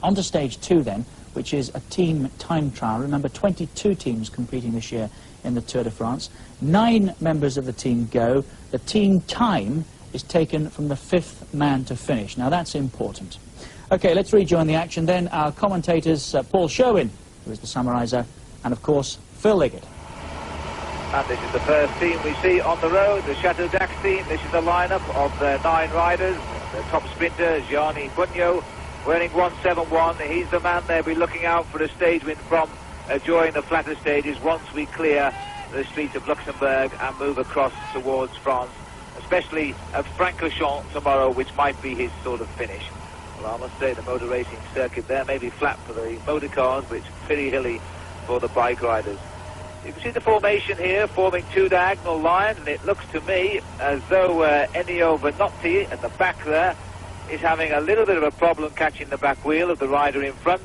On to stage 2 then, which is a team time trial. Remember, 22 teams competing this year in the Tour de France. 9 members of the team go. The team time is taken from the 5th man to finish. Now that's important. Okay, let's rejoin the action then. Our commentators, Paul Sherwin, who is the summariser, and of course, Phil Liggett. And this is the first team we see on the road, the Chateau d'Ax team. This is the lineup of the 9 riders. The top sprinter, Gianni Bugno, wearing 171. He's the man they'll be looking out for a stage win from during the flatter stages once we clear the streets of Luxembourg and move across towards France, especially at Francorchamps tomorrow, which might be his sort of finish. Well, I must say the motor racing circuit there may be flat for the motor cars, but it's pretty hilly for the bike riders. You can see the formation here, forming 2 diagonal lines, and it looks to me as though Ennio Vanotti at the back there is having a little bit of a problem catching the back wheel of the rider in front.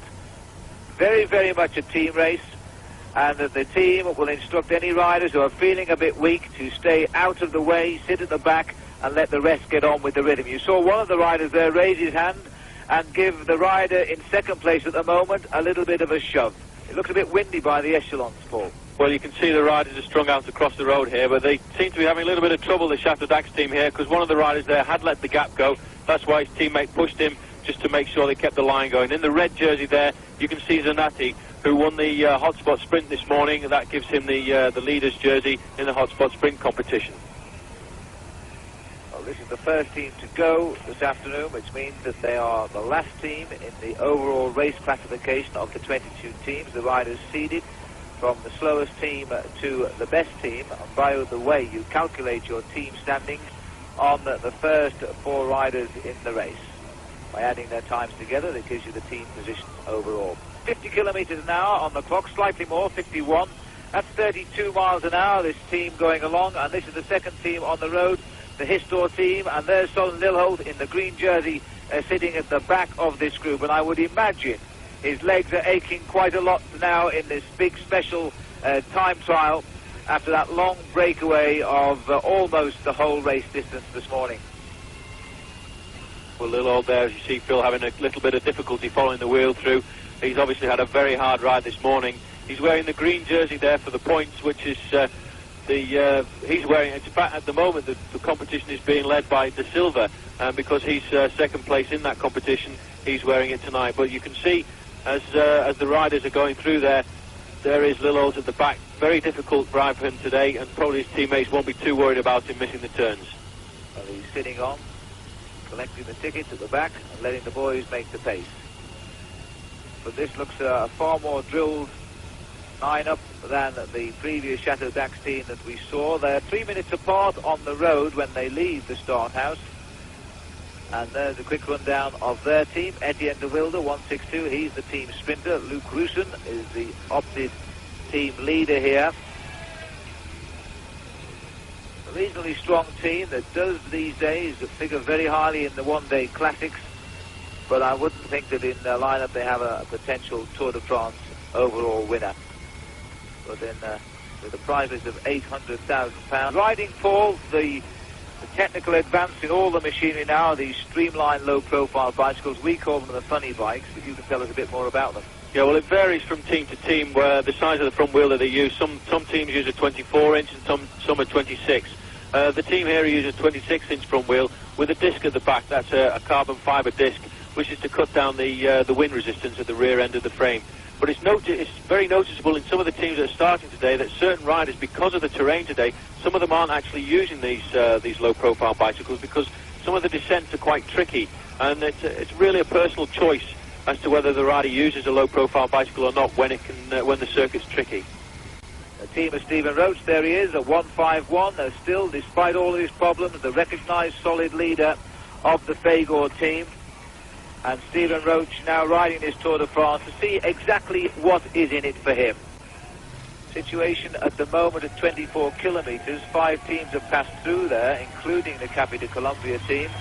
Very, very much a team race, and that the team will instruct any riders who are feeling a bit weak to stay out of the way, sit at the back, and let the rest get on with the rhythm. You saw one of the riders there raise his hand and give the rider in second place at the moment a little bit of a shove. It looks a bit windy by the echelons, Paul. Well, you can see the riders are strung out across the road here, but they seem to be having a little bit of trouble, the Chateau d'Ax team here, because one of the riders there had let the gap go. That's why his teammate pushed him just to make sure they kept the line going. In the red jersey there, you can see Zanatti, who won the hotspot sprint this morning. That gives him the leader's jersey in the hotspot sprint competition. Well, this is the first team to go this afternoon, which means that they are the last team in the overall race classification of the 22 teams. The riders seeded from the slowest team to the best team. And by the way, you calculate your team standings on the first 4 riders in the race. By adding their times together, that gives you the team positions overall. 50 kilometers an hour on the clock, slightly more, 51. That's 32 miles an hour, this team going along, and this is the second team on the road, the Histor team, and there's Solon Lilholt in the green jersey sitting at the back of this group, and I would imagine his legs are aching quite a lot now in this big special time trial after that long breakaway of almost the whole race distance this morning. Well, Lilholt there, as you see, Phil, having a little bit of difficulty following the wheel through. He's obviously had a very hard ride this morning. He's wearing the green jersey there for the points, which is he's wearing. In fact, at the moment, the competition is being led by De Silva, and because he's second place in that competition, he's wearing it tonight. But you can see, as the riders are going through there is Lilholt at the back. Very difficult ride for him today, and probably his teammates won't be too worried about him missing the turns. Well, he's sitting on, collecting the tickets at the back, and letting the boys make the pace. But this looks a far more drilled line-up than the previous Chateau d'Ax team that we saw. They're 3 minutes apart on the road when they leave the start house. And there's a quick rundown of their team. Etienne de Wilde, 162, he's the team sprinter. Luc Russen is the opted team leader here. A reasonably strong team that does these days figure very highly in the one-day classics. But I wouldn't think that in their lineup they have a potential Tour de France overall winner. But then with the prizes of £800,000. Riding, Paul, the technical advance in all the machinery now are these streamlined low-profile bicycles. We call them the funny bikes, but you can tell us a bit more about them. Yeah, well, it varies from team to team where the size of the front wheel that they use. Some teams use a 24-inch and some a 26. The team here uses a 26-inch front wheel with a disc at the back. That's a carbon fibre disc, which is to cut down the wind resistance at the rear end of the frame. But it's very noticeable in some of the teams that are starting today that certain riders, because of the terrain today, some of them aren't actually using these low-profile bicycles because some of the descents are quite tricky, and it's really a personal choice as to whether the rider uses a low-profile bicycle or not when the circuit's tricky. The team of Stephen Roach, there he is, at 151. Still, despite all of his problems, the recognised solid leader of the Fagor team. And Stephen Roach now riding this Tour de France to see exactly what is in it for him. Situation at the moment at 24 kilometres. 5 teams have passed through there, including the Capi de Colombia team.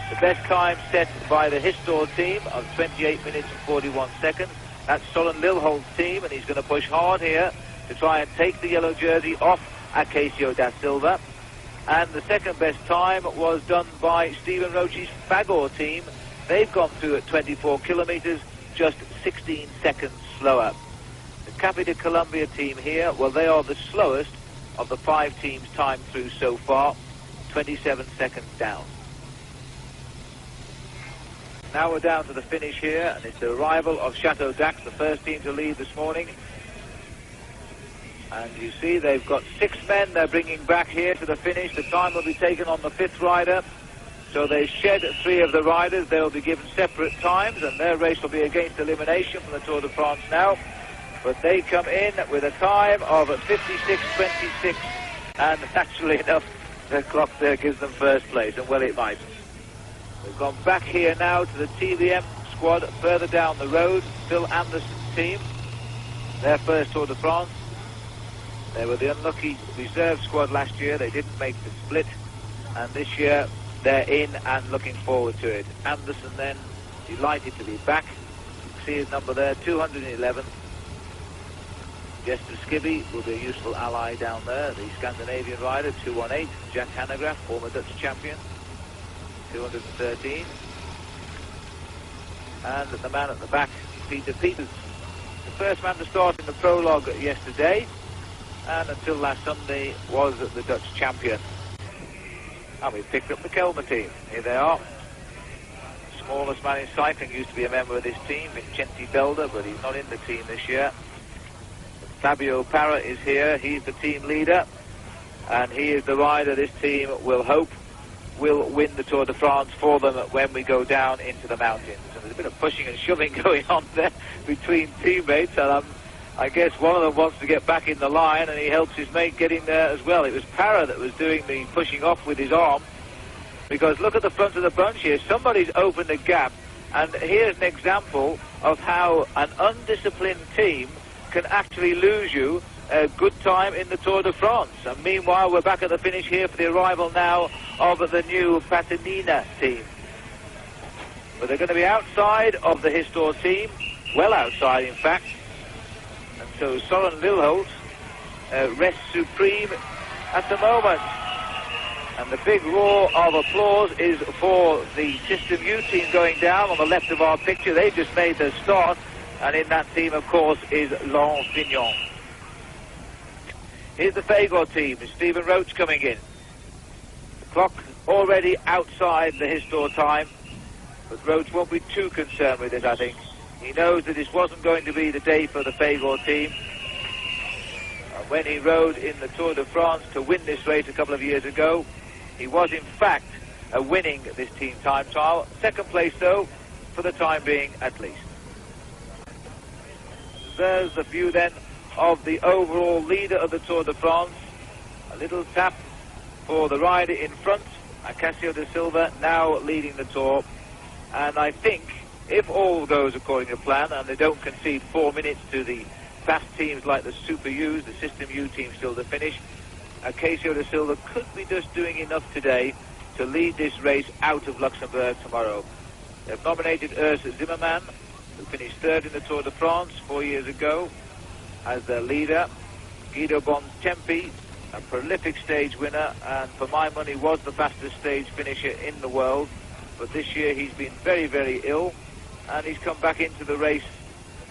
The best time set by the Histor team of 28 minutes and 41 seconds. That's Solon Lilholt's team, and he's going to push hard here to try and take the yellow jersey off Acacio da Silva. And the second best time was done by Stephen Roach's Fagor team. They've gone through at 24 kilometres, just 16 seconds slower. The Cape de Colombia team here, well, they are the slowest of the 5 teams timed through so far, 27 seconds down. Now we're down to the finish here, and it's the arrival of Chateau Dax, the first team to leave this morning. And you see they've got 6 men they're bringing back here to the finish. The time will be taken on the 5th rider. So they shed 3 of the riders. They'll be given separate times, and their race will be against elimination from the Tour de France now. But they come in with a time of 56.26, and naturally enough, the clock there gives them first place, and well it might. We've gone back here now to the TVM squad further down the road. Phil Anderson's team, their first Tour de France. They were the unlucky reserve squad last year. They didn't make the split, and this year they're in and looking forward to it. Anderson then delighted to be back. You can see his number there, 211. Jester Skibby will be a useful ally down there. The Scandinavian rider, 218. Jack Hanegraaff, former Dutch champion, 213. And the man at the back, Peter Peters, the first man to start in the prologue yesterday, and until last Sunday was the Dutch champion. And we picked up the Kelmer team. Here they are. Smallest man in cycling used to be a member of this team, Vincenti Belda, but he's not in the team this year. Fabio Parra is here. He's the team leader, and he is the rider this team will hope will win the Tour de France for them when we go down into the mountains. And there's a bit of pushing and shoving going on there between teammates, and I guess one of them wants to get back in the line, and he helps his mate get in there as well. It was Parra that was doing the pushing off with his arm, because look at the front of the bunch here. Somebody's opened a gap, and here's an example of how an undisciplined team can actually lose you a good time in the Tour de France. And meanwhile, we're back at the finish here for the arrival now of the new Patanina team. But they're going to be outside of the Histor team, well outside in fact. And so Soren Lilholt rests supreme at the moment. And the big roar of applause is for the System U team going down on the left of our picture. They just made their start, and in that team, of course, is Laurent Fignon. Here's the Fagor team. Stephen Roach coming in. The clock already outside the Histor time, but Roach won't be too concerned with it, I think. He knows that this wasn't going to be the day for the Fagor team. And when he rode in the Tour de France to win this race a couple of years ago, he was in fact winning this team time trial. Second place though, for the time being at least. There's the view then of the overall leader of the Tour de France. A little tap for the rider in front, Acacio de Silva, now leading the Tour. And I think if all goes according to plan and they don't concede 4 minutes to the fast teams like the Super U's, the System U team still to finish, Acacio de Silva could be just doing enough today to lead this race out of Luxembourg tomorrow. They've nominated Urs Zimmermann, who finished third in the Tour de France 4 years ago, as their leader. Guido Bontempi, a prolific stage winner, and for my money was the fastest stage finisher in the world. But this year he's been very, very ill, and he's come back into the race,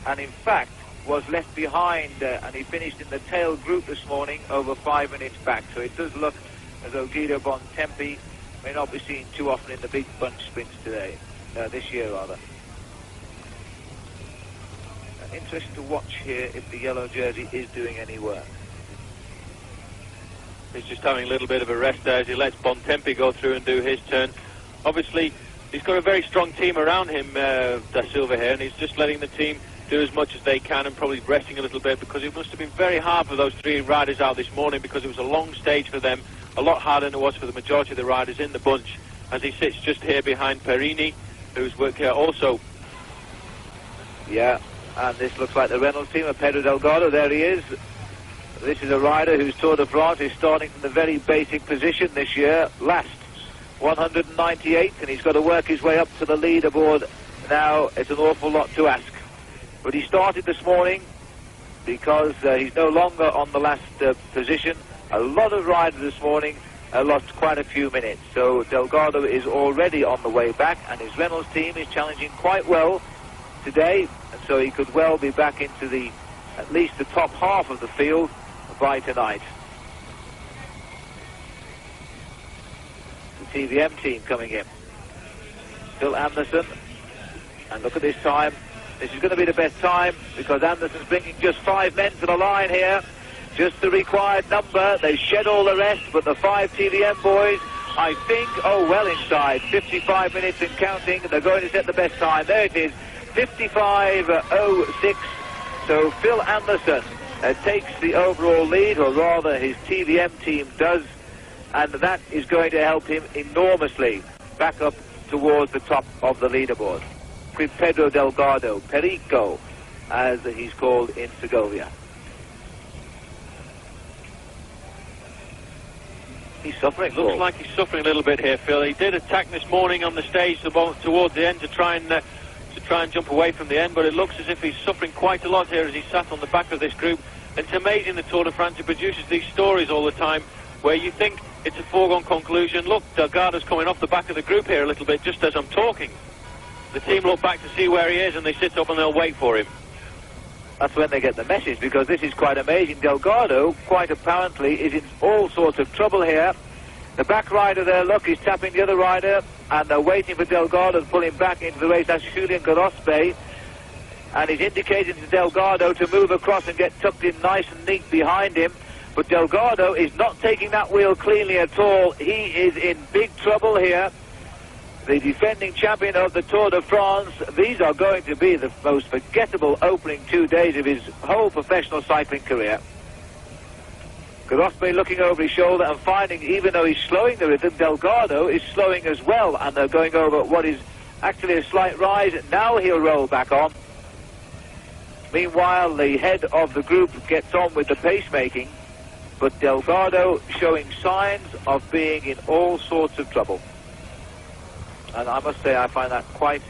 and in fact was left behind, and he finished in the tail group this morning over 5 minutes back. So it does look as though Guido Bontempi may not be seen too often in the big bunch sprints today, this year rather. Interesting to watch here if the yellow jersey is doing any work. He's just having a little bit of a rest there as he lets Bontempi go through and do his turn. Obviously, he's got a very strong team around him, Da Silva here, and he's just letting the team do as much as they can and probably resting a little bit, because it must have been very hard for those 3 riders out this morning, because it was a long stage for them, a lot harder than it was for the majority of the riders in the bunch, as he sits just here behind Perini, who's worked here also. Yeah, and this looks like the Reynolds team of Pedro Delgado. There he is. This is a rider whose Tour de France is starting from the very basic position this year, last 198th, and he's got to work his way up to the leaderboard now. It's an awful lot to ask. But he started this morning because he's no longer on the last position. A lot of riders this morning lost quite a few minutes. So Delgado is already on the way back, and his Reynolds team is challenging quite well today. and so he could well be back into at least the top half of the field by tonight. The TVM team coming in. Phil Anderson, and look at this time. This is going to be the best time because Anderson's bringing just 5 men to the line here. Just the required number. They shed all the rest, but the 5 TVM boys, I think, well inside. 55 minutes and counting. They're going to set the best time. There it is, 55.06. So Phil Anderson takes the overall lead, or rather his TVM team does, and that is going to help him enormously back up towards the top of the leaderboard. With Pedro Delgado, Perico, as he's called in Segovia. He's suffering. Looks like he's suffering a little bit here, Phil. He did attack this morning on the stage towards the end to try and jump away from the end, but it looks as if he's suffering quite a lot here as he sat on the back of this group. It's amazing the Tour de France, it produces these stories all the time where you think it's a foregone conclusion. Look, Delgado's coming off the back of the group here a little bit just as I'm talking. The team look back to see where he is and they sit up and they'll wait for him. That's when they get the message, because this is quite amazing. Delgado, quite apparently, is in all sorts of trouble here. The back rider there, look, he's tapping the other rider, and they're waiting for Delgado to pull him back into the race. That's Julian Gorospe, and he's indicating to Delgado to move across and get tucked in nice and neat behind him. But Delgado is not taking that wheel cleanly at all. He is in big trouble here. The defending champion of the Tour de France. These are going to be the most forgettable opening 2 days of his whole professional cycling career. Gorospe looking over his shoulder and finding, even though he's slowing the rhythm, Delgado is slowing as well, and they're going over what is actually a slight rise. Now he'll roll back on. Meanwhile, the head of the group gets on with the pacemaking, but Delgado showing signs of being in all sorts of trouble. And I must say I find that quite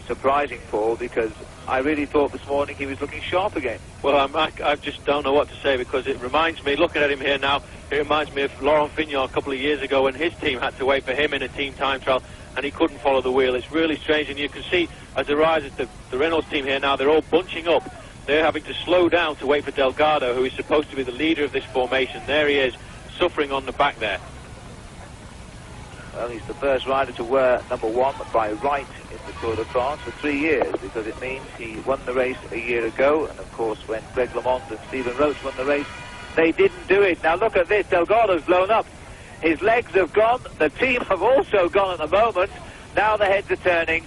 surprising, Paul, because I really thought this morning he was looking sharp again. Well, I just don't know what to say, because it reminds me, looking at him here now, it reminds me of Laurent Fignon a couple of years ago when his team had to wait for him in a team time trial and he couldn't follow the wheel. It's really strange, and you can see as it rises, the Reynolds team here now, they're all bunching up. They're having to slow down to wait for Delgado, who is supposed to be the leader of this formation. There he is, suffering on the back there. Well, he's the first rider to wear number 1 by right in the Tour de France for 3 years, because it means he won the race a year ago, and of course when Greg LeMond and Stephen Roach won the race, they didn't do it. Now look at this, Delgado's blown up. His legs have gone, the team have also gone at the moment. Now the heads are turning.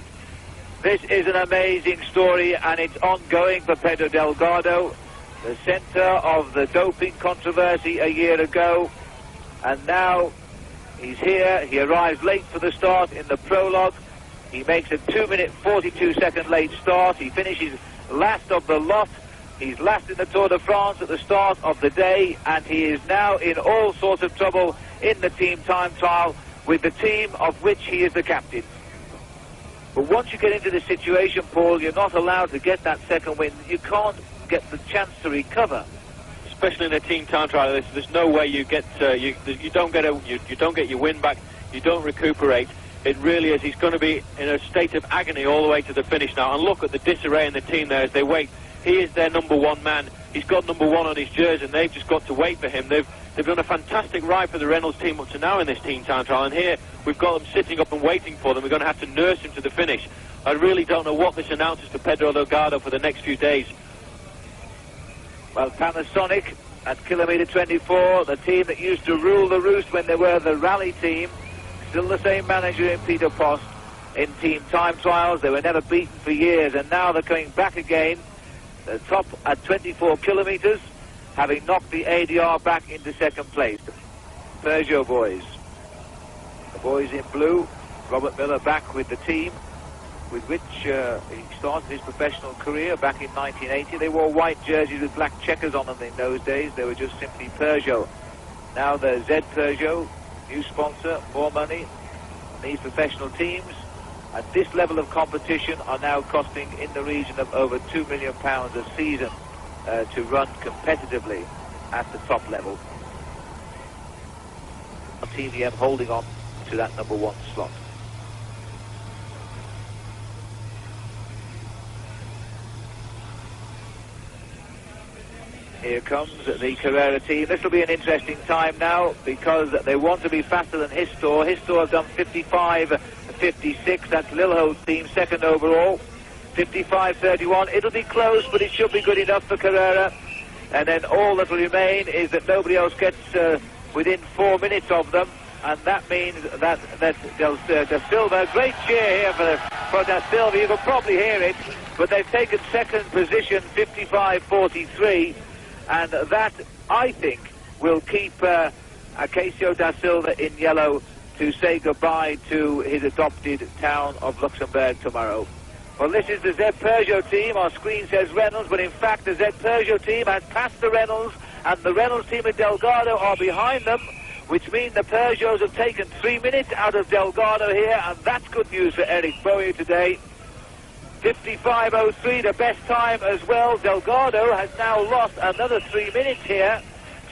This is an amazing story, and it's ongoing for Pedro Delgado, the centre of the doping controversy a year ago, and now he's here. He arrives late for the start in the prologue. He makes a 2-minute 42-second late start. He finishes last of the lot. He's last in the Tour de France at the start of the day, and he is now in all sorts of trouble in the team time trial with the team of which he is the captain. But once you get into this situation, Paul, you're not allowed to get that second win. You can't get the chance to recover. Especially in a team time trial, there's no way you get you don't get your win back. You don't recuperate. It really is. He's going to be in a state of agony all the way to the finish now. And look at the disarray in the team there as they wait. He is their number 1 man. He's got number 1 on his jersey, and they've just got to wait for him. They've done a fantastic ride for the Reynolds team up to now in this team time trial, and here we've got them sitting up and waiting for them. We're going to have to nurse him to the finish. I really don't know what this announces to Pedro Delgado for the next few days. Well, Panasonic at kilometre 24, the team that used to rule the roost when they were the rally team, still the same manager in Peter Post. In team time trials, they were never beaten for years, and now they're coming back again. The top at 24 kilometres, having knocked the ADR back into second place. Peugeot boys. The boys in blue, Robert Miller back with the team with which he started his professional career back in 1980. They wore white jerseys with black checkers on them in those days. They were just simply Peugeot. Now the Z Peugeot, new sponsor, more money. These professional teams at this level of competition are now costing in the region of over £2 million a season to run competitively at the top level. TVM holding on to that number 1 slot. Here comes the Carrera team. This will be an interesting time now because they want to be faster than Histor. Histor have done 55.56. That's Lilho's team, second overall. 55.31. It'll be close, but it should be good enough for Carrera. And then all that will remain is that nobody else gets within 4 minutes of them. And that means that Da Silva, great cheer here for Da Silva. You can probably hear it, but they've taken second position, 55.43. And that, I think, will keep Acacio Da Silva in yellow to say goodbye to his adopted town of Luxembourg tomorrow. Well, this is the Z Peugeot team. Our screen says Reynolds, but in fact the Z Peugeot team has passed the Reynolds, and the Reynolds team at Delgado are behind them, which means the Peugeots have taken 3 minutes out of Delgado here, and that's good news for Eric Bowyer today. 55.03, the best time as well. Delgado has now lost another 3 minutes here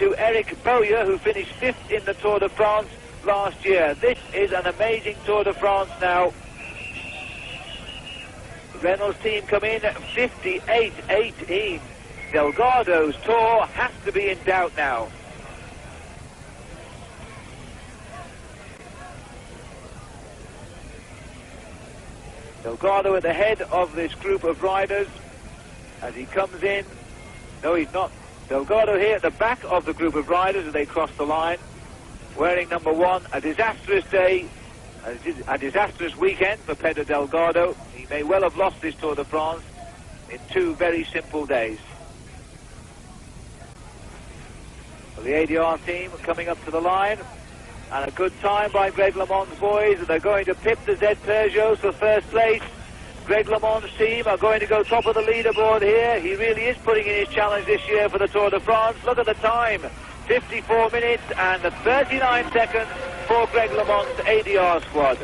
to Eric Bowyer, who finished 5th in the Tour de France last year. This is an amazing Tour de France now. Reynolds team come in at 58.18. Delgado's Tour has to be in doubt now. Delgado at the head of this group of riders as he comes in. No, he's not. Delgado here at the back of the group of riders as they cross the line, wearing number 1. A disastrous day, a disastrous weekend for Pedro Delgado. He may well have lost this Tour de France in 2 very simple days. Well, the ADR team coming up to the line. And a good time by Greg LeMond's boys. They're going to pip the Z Peugeots for first place. Greg LeMond's team are going to go top of the leaderboard here. He really is putting in his challenge this year for the Tour de France. Look at the time. 54 minutes and 39 seconds for Greg LeMond's ADR squad.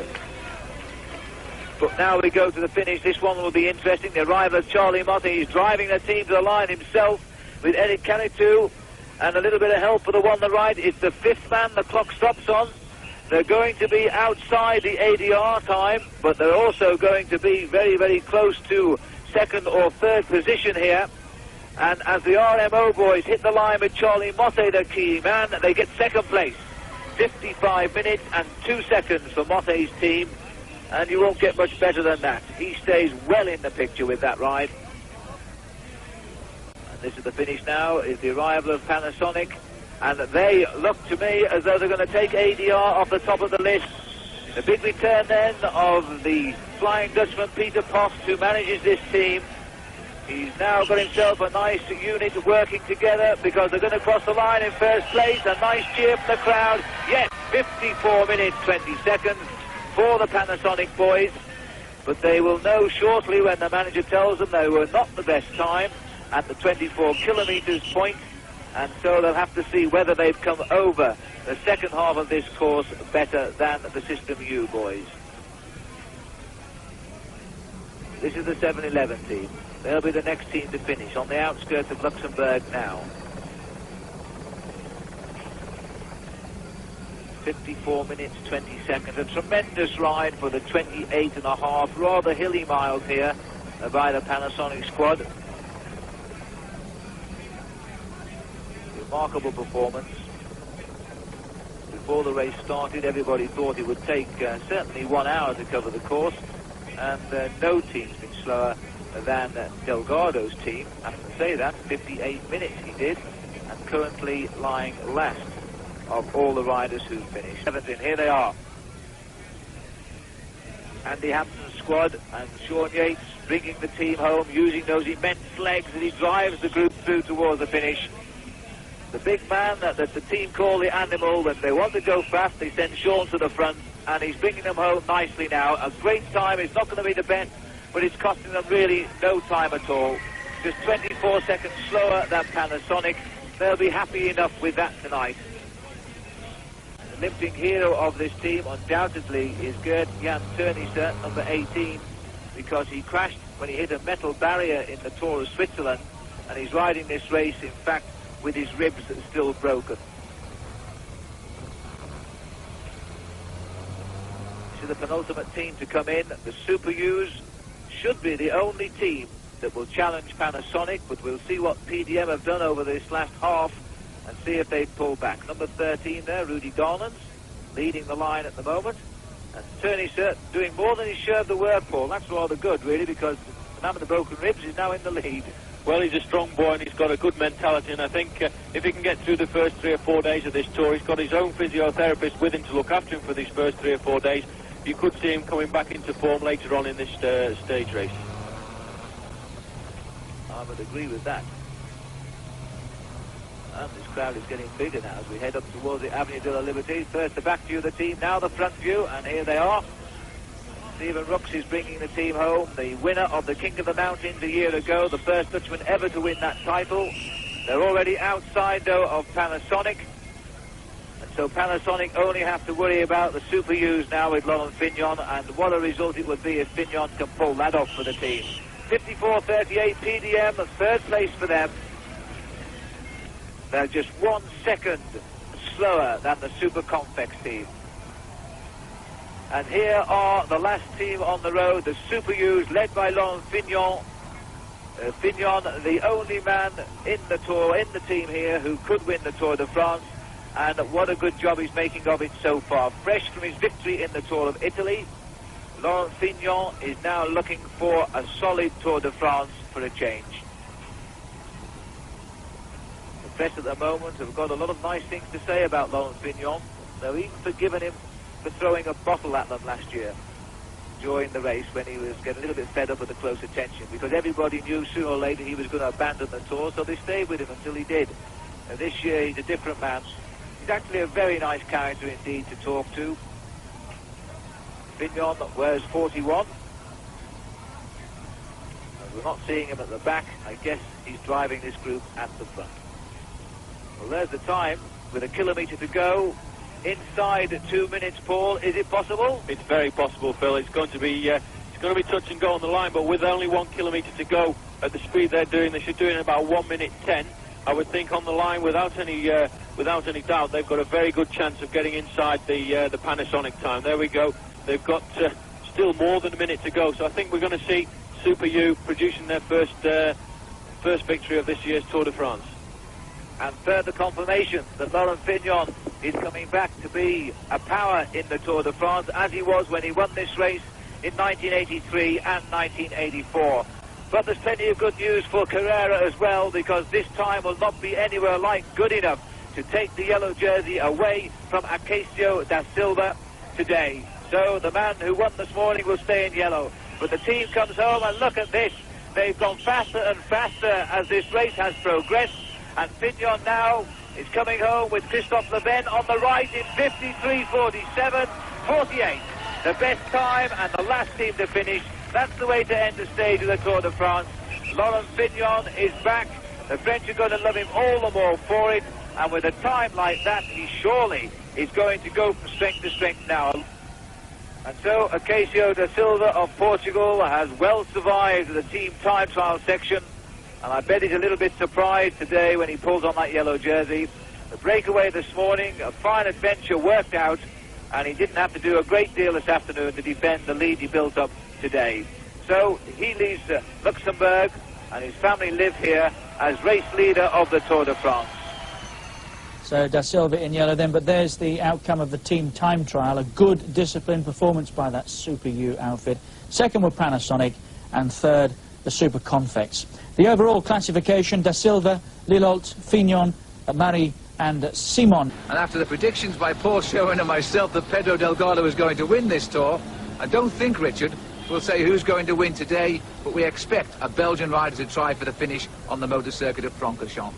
But now we go to the finish. This one will be interesting. The arrival of Charlie Motte. He's driving the team to the line himself with Eric Canitou. And a little bit of help for the one on the right. It's the 5th man the clock stops on. They're going to be outside the ADR time, but they're also going to be very, very close to second or third position here. And as the RMO boys hit the line with Charlie Motte, the key man, they get second place. 55 minutes and 2 seconds for Motte's team. And you won't get much better than that. He stays well in the picture with that ride. This is the finish now, is the arrival of Panasonic, and they look to me as though they're going to take ADR off the top of the list. The big return then of the Flying Dutchman Peter Post, who manages this team. He's now got himself a nice unit working together because they're going to cross the line in first place. A nice cheer from the crowd. Yes, 54 minutes 20 seconds for the Panasonic boys, but they will know shortly when the manager tells them they were not the best time at the 24 kilometres point, and so they'll have to see whether they've come over the second half of this course better than the System U boys. This is the 7-11 team. They'll be the next team to finish on the outskirts of Luxembourg now. 54 minutes 20 seconds. A tremendous ride for the 28.5 rather hilly miles here by the Panasonic squad. Remarkable performance. Before the race started, everybody thought it would take certainly 1 hour to cover the course, and no team's been slower than Delgado's team. I have to say that, 58 minutes he did, and currently lying last of all the riders who finished. 17, here they are. Andy Hampton's squad and Sean Yates bringing the team home, using those immense legs as he drives the group through towards the finish. The big man that the team call the animal, when they want to go fast, they send Sean to the front, and he's bringing them home nicely now. A great time. It's not going to be the best, but it's costing them really no time at all. Just 24 seconds slower than Panasonic. They'll be happy enough with that tonight. The limping hero of this team undoubtedly is Gert-Jan Teunissen, number 18, because he crashed when he hit a metal barrier in the Tour of Switzerland, and he's riding this race, in fact, with his ribs still broken. This is the penultimate team to come in. The Super U's should be the only team that will challenge Panasonic, but we'll see what PDM have done over this last half and see if they pull back. Number 13 there, Rudy Garland, leading the line at the moment. And Turney doing more than his share of the work, Paul. That's rather good, really, because the man with the broken ribs is now in the lead. Well, he's a strong boy and he's got a good mentality, and I think if he can get through the first 3 or 4 days of this tour, he's got his own physiotherapist with him to look after him for these first 3 or 4 days. You could see him coming back into form later on in this stage race. I would agree with that. And this crowd is getting bigger now as we head up towards the Avenue de la Liberté. First the back view of the team, now the front view, and here they are. Stephen Rooks is bringing the team home, the winner of the King of the Mountains a year ago, the first Dutchman ever to win that title. They're already outside, though, of Panasonic. And so Panasonic only have to worry about the Super U's now with Laurent Fignon, and what a result it would be if Fignon can pull that off for the team. 54.38 PDM, the third place for them. They're just 1 second slower than the Super Confex team. And here are the last team on the road, the Super U's, led by Laurent Fignon. Fignon, the only man in the Tour, in the team here, who could win the Tour de France. And what a good job he's making of it so far. Fresh from his victory in the Tour of Italy, Laurent Fignon is now looking for a solid Tour de France for a change. The press at the moment have got a lot of nice things to say about Laurent Fignon. They've even forgiven him for throwing a bottle at them last year during the race when he was getting a little bit fed up with the close attention, because everybody knew sooner or later he was going to abandon the Tour, so they stayed with him until he did. And this year he's a different man. He's actually a very nice character indeed to talk to. Fignon wears 41. And we're not seeing him at the back. I guess he's driving this group at the front. Well, there's the time with 1 kilometre to go. Inside 2 minutes, Paul. Is it possible? It's very possible, Phil. It's going to be touch and go on the line, but with only 1 kilometre to go at the speed they're doing, they should do it in about 1 minute 10. I would think on the line, without any doubt, they've got a very good chance of getting inside the Panasonic time. There we go. They've got still more than a minute to go, so I think we're going to see Super U producing their first victory of this year's Tour de France. And further confirmation that Laurent Fignon is coming back to be a power in the Tour de France, as he was when he won this race in 1983 and 1984. But there's plenty of good news for Carrera as well, because this time will not be anywhere like good enough to take the yellow jersey away from Acacio da Silva today. So the man who won this morning will stay in yellow. But the team comes home, and look at this. They've gone faster and faster as this race has progressed. And Fignon now is coming home with Christophe Leven on the right in 53.47.48. The best time and the last team to finish. That's the way to end the stage of the Tour de France. Laurent Fignon is back. The French are going to love him all the more for it. And with a time like that, he surely is going to go from strength to strength now. And so Acacio da Silva of Portugal has well survived the team time trial section. And I bet he's a little bit surprised today when he pulls on that yellow jersey. The breakaway this morning, a fine adventure worked out, and he didn't have to do a great deal this afternoon to defend the lead he built up today. So he leaves Luxembourg, and his family live here as race leader of the Tour de France. So Da Silva in yellow then, but there's the outcome of the team time trial. A good disciplined performance by that Super U outfit. Second were Panasonic, and third the Super Confex. The overall classification: Da Silva, Lilolt, Fignon, Marie and Simon. And after the predictions by Paul Sherwin and myself that Pedro Delgado is going to win this Tour, I don't think, Richard, we'll say who's going to win today, but we expect a Belgian rider to try for the finish on the motor circuit of Francorchamps.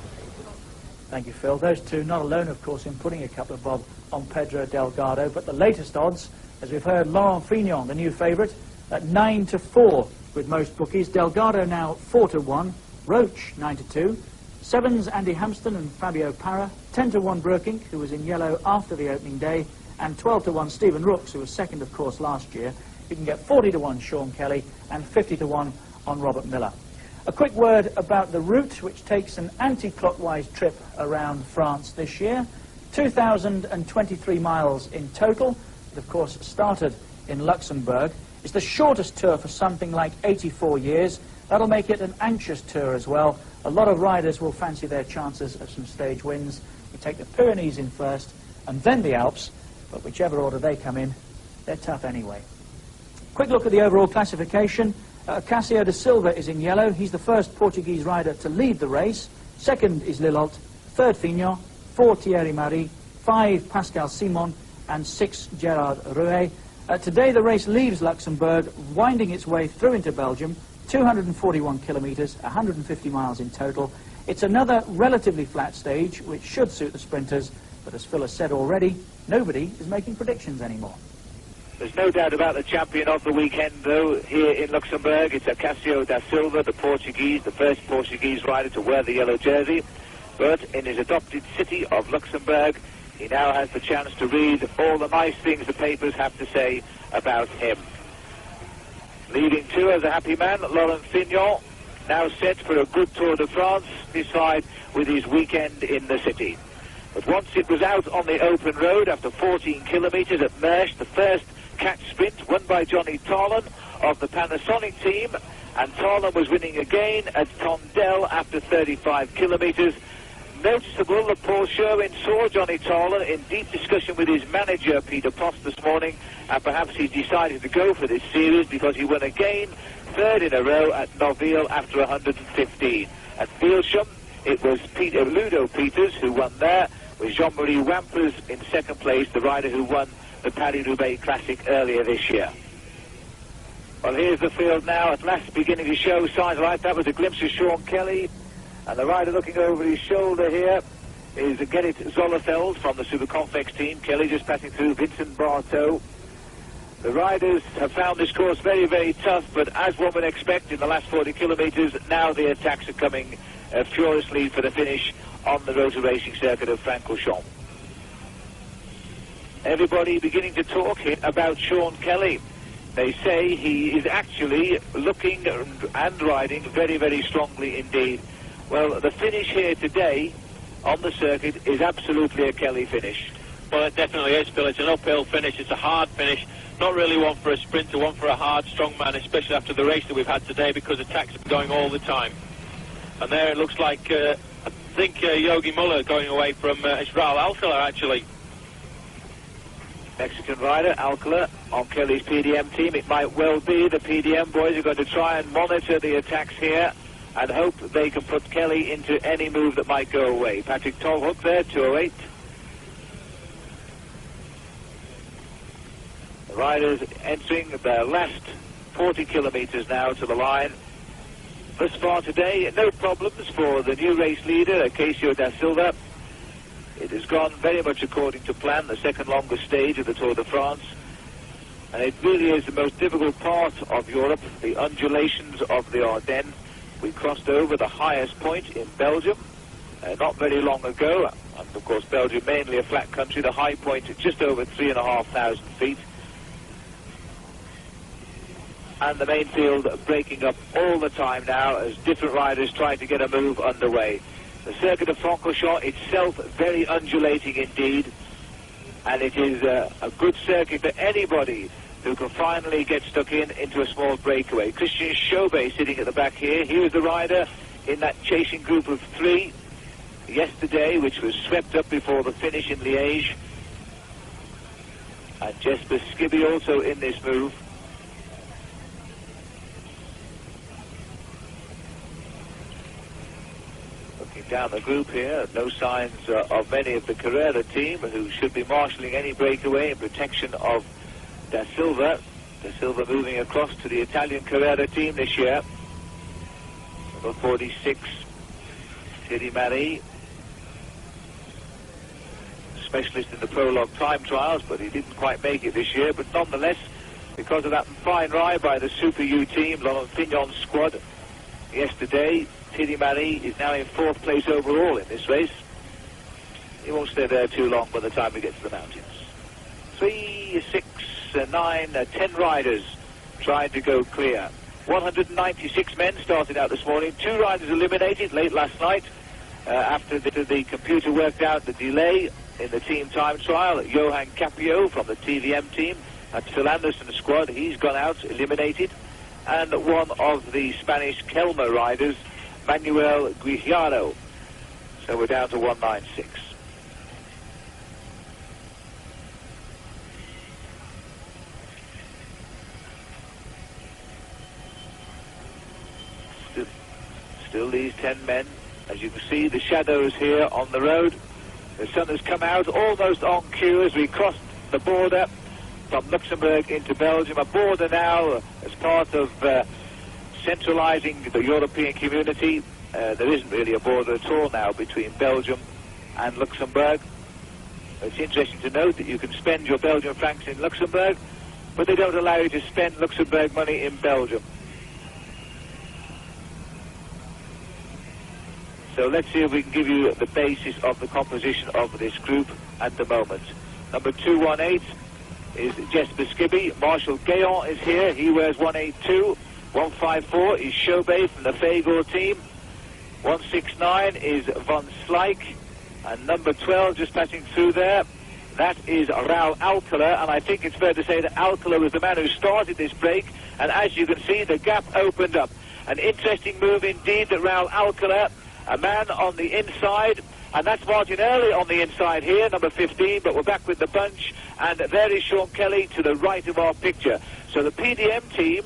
Thank you, Phil. Those two not alone, of course, in putting a couple of bob on Pedro Delgado, but the latest odds, as we've heard, Laurent Fignon, the new favourite, at 9-4 with most bookies. Delgado now 4-1, Roche 9-2, Sevens Andy Hampston and Fabio Parra, 10-1 Broekink, who was in yellow after the opening day, and 12-1 Stephen Rooks, who was second, of course, last year. You can get 40-1 Sean Kelly and 50-1 on Robert Miller. A quick word about the route, which takes an anti-clockwise trip around France this year. 2,023 miles in total. It, of course, started in Luxembourg. It's the shortest tour for something like 84 years. That'll make it an anxious tour as well. A lot of riders will fancy their chances of some stage wins. We take the Pyrenees in first and then the Alps, but whichever order they come in, they're tough anyway. Quick look at the overall classification. Cássio da Silva is in yellow. He's the first Portuguese rider to lead the race. Second is Lilholt, third Fignon, 4 Thierry Marie, 5 Pascal Simon, and 6 Gerard Rouet. Today the race leaves Luxembourg, winding its way through into Belgium, 241 kilometres, 150 miles in total. It's another relatively flat stage, which should suit the sprinters, but as Phil has said already, nobody is making predictions anymore. There's no doubt about the champion of the weekend, though, here in Luxembourg. It's Cássio da Silva, the first Portuguese rider to wear the yellow jersey. But in his adopted city of Luxembourg, he now has the chance to read all the nice things the papers have to say about him. Leading two as a happy man, Laurent Fignon, now set for a good Tour de France, this side with his weekend in the city. But once it was out on the open road after 14 kilometres at Mersch, the first catch sprint won by Johnny Tarlon of the Panasonic team, and Tarlon was winning again at Tondel after 35 kilometres. Noticeable that Paul Sherwin saw Johnny Tarlon in deep discussion with his manager Peter Post this morning, and perhaps he decided to go for this series because he won again, third in a row at Noville after 115. At Bielsham, it was Ludo Peters who won there, with Jean-Marie Wampers in second place, the rider who won the Paris-Roubaix Classic earlier this year. Well, here's the field now, at last beginning to show signs like that. Was a glimpse of Sean Kelly, and the rider looking over his shoulder here is Gerrit Zolleveld from the Superconfex team. Kelly just passing through Vincent Barteau. The riders have found this course very, very tough, but as one would expect in the last 40 kilometres, now the attacks are coming furiously for the finish on the rotor racing circuit of Francorchamps. Everybody beginning to talk here about Sean Kelly. They say he is actually looking and riding very, very strongly indeed. Well, the finish here today on the circuit is absolutely a Kelly finish. Well, it definitely is, Phil. It's an uphill finish. It's a hard finish. Not really one for a sprinter, one for a hard, strong man, especially after the race that we've had today, because attacks have been going all the time. And there it looks like, I think Yogi Muller going away from Israel Alcala, actually. Mexican rider, Alcala, on Kelly's PDM team. It might well be the PDM boys are going to try and monitor the attacks here and hope they can put Kelly into any move that might go away. Patrick Tolhoek there, 208. The riders entering their last 40 kilometres now to the line. Thus far today, no problems for the new race leader, Cássio da Silva. It has gone very much according to plan, the second longest stage of the Tour de France. And it really is the most difficult part of Europe, the undulations of the Ardennes. We crossed over the highest point in Belgium not very long ago. And of course, Belgium mainly a flat country, the high point at just over 3,500 feet. And the main field breaking up all the time now as different riders try to get a move underway. The circuit of Francorchamps itself very undulating indeed, and it is a good circuit for anybody who can finally get stuck into a small breakaway. Christian Chauvet sitting at the back here. He was the rider in that chasing group of 3 yesterday, which was swept up before the finish in Liège. And Jesper Skibby also in this move. Down the group here, no signs of many of the Carrera team who should be marshalling any breakaway in protection of Da Silva. Da Silva moving across to the Italian Carrera team this year. Number 46, Thierry Marie, specialist in the prologue time trials, but he didn't quite make it this year. But nonetheless, because of that fine ride by the Super U team, Laurent Fignon's squad yesterday, Thierry Marie is now in 4th place overall in this race. He won't stay there too long by the time we get to the mountains. 3, 6, 9, 10 riders trying to go clear. 196 men started out this morning. 2 riders eliminated late last night after the computer worked out the delay in the team time trial. Johan Capio from the TVM team and Phil Anderson's squad, he's gone out, eliminated. and one of the Spanish Kelmer riders, Manuel Guijaro. So we're down to 196. Still these 10 men. As you can see, the shadows here on the road. The sun has come out almost on cue as we crossed the border from Luxembourg into Belgium. A border now as part of centralising the European community. There isn't really a border at all now between Belgium and Luxembourg. It's interesting to note that you can spend your Belgian francs in Luxembourg, but they don't allow you to spend Luxembourg money in Belgium. So let's see if we can give you the basis of the composition of this group at the moment. Number 218 is Jesper Skibby. Marshall Gayon is here. He wears 182. 154 is Chauvet from the Fagor team. 169 is Von Slyke. And number 12 just passing through there, that is Raul Alcala. And I think it's fair to say that Alcala was the man who started this break. And as you can see, the gap opened up. An interesting move indeed that Raul Alcala, a man on the inside, and that's Martin Early on the inside here, number 15, but we're back with the bunch, and there is Sean Kelly to the right of our picture. So the PDM team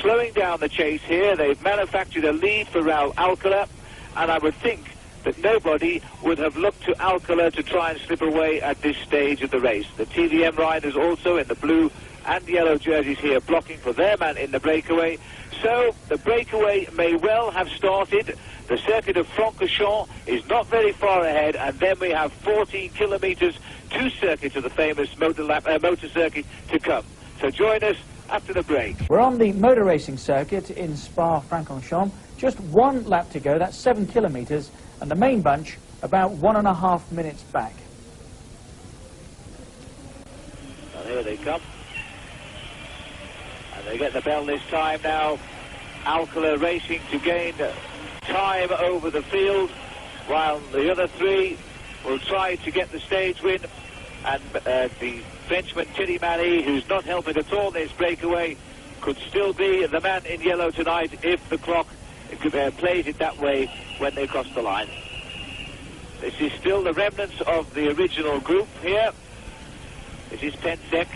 slowing down the chase here. They've manufactured a lead for Raul Alcala, and I would think that nobody would have looked to Alcala to try and slip away at this stage of the race. The TVM riders also in the blue and yellow jerseys here blocking for their man in the breakaway. So the breakaway may well have started. The circuit of Francorchamps is not very far ahead, and then we have 14 kilometres, 2 circuits of the famous motor circuit to come. So join us after the break. We're on the motor racing circuit in Spa-Francorchamps. Just 1 lap to go, that's 7 kilometres, and the main bunch about 1.5 minutes back. And here they come. And they get the bell this time now. Alcala racing to gain time over the field, while the other 3 will try to get the stage win. And the Frenchman Thierry Marie, who's not helping at all in this breakaway, could still be the man in yellow tonight if the clock plays it that way when they cross the line. This is still the remnants of the original group here. This is Pensek.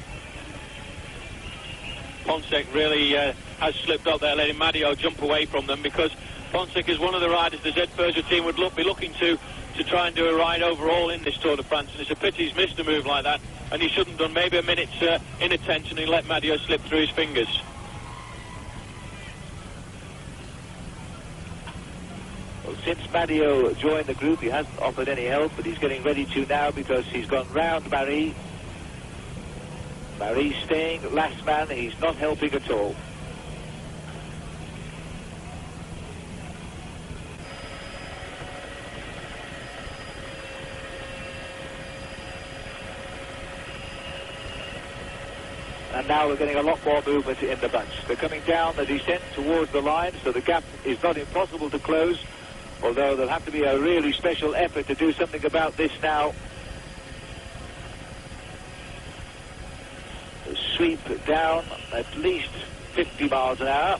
Pensek really has slipped up there, letting Madio jump away from them, because Pensek is one of the riders the Z Peugeot team would be looking to try and do a ride overall in this Tour de France, and it's a pity he's missed a move like that, and he shouldn't have done maybe a minute's inattention and let Madio slip through his fingers. Well, since Madio joined the group, he hasn't offered any help, but he's getting ready to now because he's gone round Marie. Marie's staying last man, he's not helping at all. And now we're getting a lot more movement in the bunch. They're coming down the descent towards the line, so the gap is not impossible to close, although there'll have to be a really special effort to do something about this now. They sweep down at least 50 miles an hour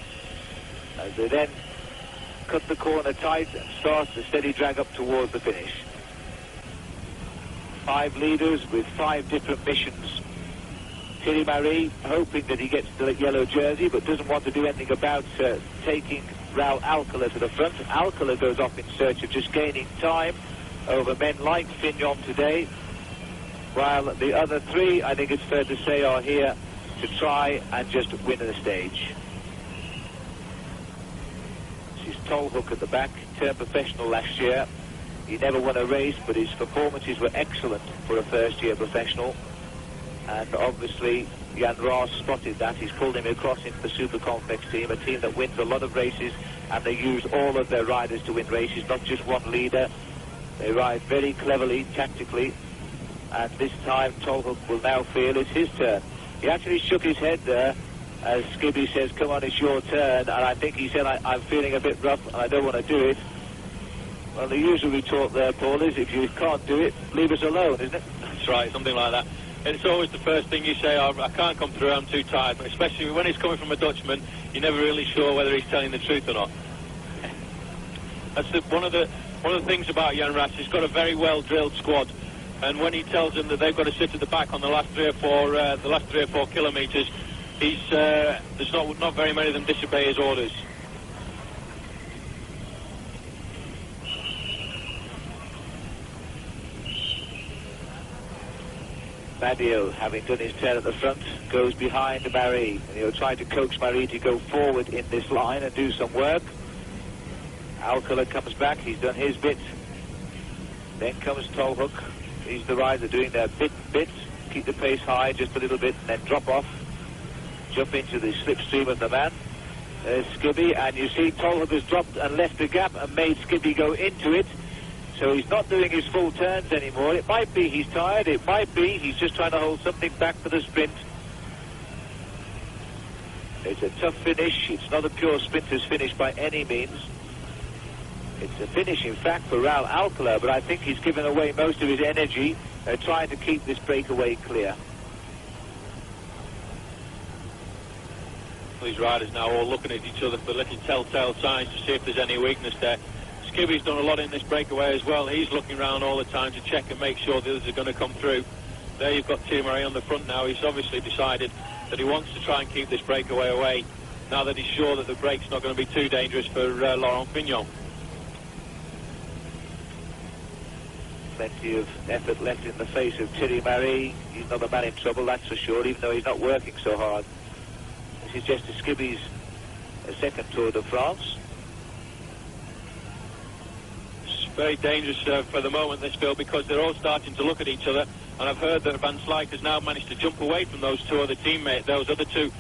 as they then cut the corner tight and start the steady drag up towards the finish. 5 leaders with 5 different missions. Thierry Marie hoping that he gets the yellow jersey, but doesn't want to do anything about taking Raul Alcala to the front. Alcala goes off in search of just gaining time over men like Fignon today, while the other 3, I think it's fair to say, are here to try and just win the stage. This is Tolhoek at the back, turned professional last year. He never won a race, but his performances were excellent for a first-year professional. And obviously, Jan Raas spotted that. He's pulled him across into the Super Complex team, a team that wins a lot of races, and they use all of their riders to win races, not just one leader. They ride very cleverly, tactically, and this time Tolhoek will now feel it's his turn. He actually shook his head there as Skibby says, come on, it's your turn, and I think he said, I'm feeling a bit rough and I don't want to do it. Well, the usual retort there, Paul, is if you can't do it, leave us alone, isn't it? That's right, something like that. it's always the first thing you say, oh, I can't come through, I'm too tired. But especially when it's coming from a Dutchman, you're never really sure whether he's telling the truth or not. That's one of the things about Jan Raas. He's got a very well drilled squad, and when he tells them that they've got to sit at the back on the last 3 or 4 kilometres, there's not very many of them disobey his orders. Madio, having done his turn at the front, goes behind Marie, and he'll try to coax Marie to go forward in this line and do some work. Alcala comes back, he's done his bit. Then comes Tolhoek. He's the rider doing their bit, keep the pace high just a little bit, and then drop off, jump into the slipstream of the man. There's Skibby, and you see Tolhoek has dropped and left the gap and made Skibby go into it. So he's not doing his full turns anymore. It might be he's tired, it might be he's just trying to hold something back for the sprint. It's a tough finish, it's not a pure sprinter's finish by any means. It's a finish, in fact, for Raul Alcala, but I think he's given away most of his energy trying to keep this breakaway clear. These riders now all looking at each other for little telltale signs to see if there's any weakness there. Skibby's done a lot in this breakaway as well. He's looking around all the time to check and make sure the others are going to come through. There you've got Thierry Marie on the front now. He's obviously decided that he wants to try and keep this breakaway away now that he's sure that the break's not going to be too dangerous for Laurent Fignon. Plenty of effort left in the face of Thierry Marie. He's not a man in trouble, that's for sure, even though he's not working so hard. This is Jester Skibby's second Tour de France. Very dangerous for the moment, this field, because they're all starting to look at each other, and I've heard that Van Slyke has now managed to jump away from those other two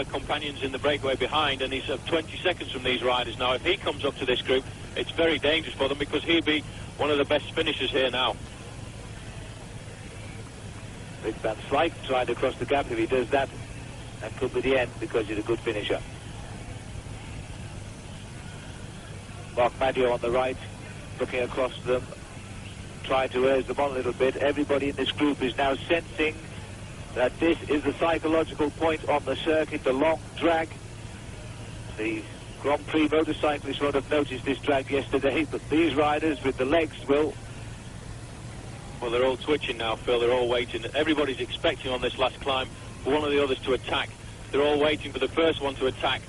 companions in the breakaway behind, and he's 20 seconds from these riders now. If he comes up to this group, it's very dangerous for them, because he'll be one of the best finishers here now. Big Van Slyke trying to cross the gap. If he does that, that could be the end, because he's a good finisher. Marc Madio on the right, looking across them, trying to urge them on a little bit. Everybody in this group is now sensing that this is the psychological point on the circuit, the long drag. The Grand Prix motorcyclists would have noticed this drag yesterday, but these riders with the legs will. Well, they're all twitching now, Phil. They're all waiting. Everybody's expecting on this last climb for one of the others to attack. They're all waiting for the first one to attack,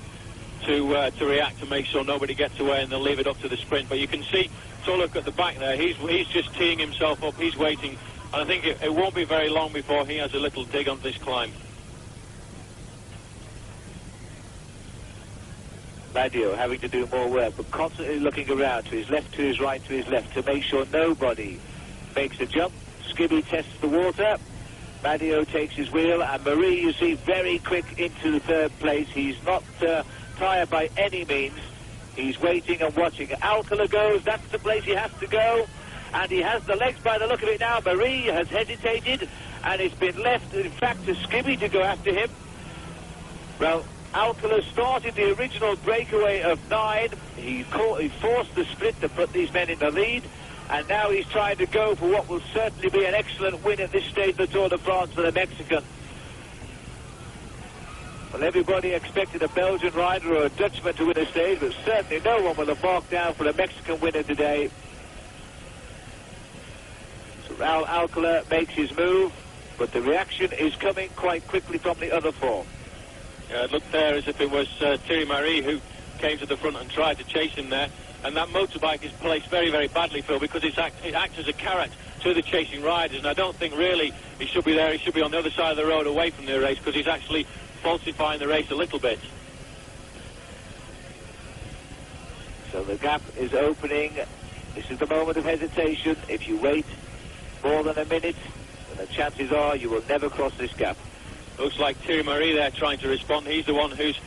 to react, to make sure nobody gets away, and they'll leave it up to the sprint. But you can see Tolhoek at the back there. He's just teeing himself up. He's waiting, and I think it won't be very long before he has a little dig on this climb. Madio having to do more work, but constantly looking around to his left, to his right, to his left, to make sure nobody makes a jump. Skibby tests the water. Madio takes his wheel, and Marie, you see, very quick into the third place. He's not tired by any means. He's waiting and watching. Alcala goes, that's the place he has to go, and he has the legs by the look of it now. Marie has hesitated, and it's been left, in fact, to Skibby to go after him. Well, Alcala started the original breakaway of 9. He forced the sprint to put these men in the lead, and now he's trying to go for what will certainly be an excellent win at this stage of the Tour de France for the Mexican. Well, everybody expected a Belgian rider or a Dutchman to win a stage, but certainly no one will have marked down for a Mexican winner today. So Raul Alcala makes his move, but the reaction is coming quite quickly from the other four. It looked there as if it was Thierry Marie who came to the front and tried to chase him there. And that motorbike is placed very, very badly, Phil, because it acts as a carrot to the chasing riders. And I don't think really he should be there. He should be on the other side of the road away from the race, because he's actually falsifying the race a little bit. So the gap is opening. This is the moment of hesitation. If you wait more than a minute, then the chances are you will never cross this gap. Looks like Thierry Marie there trying to respond. He's the one who's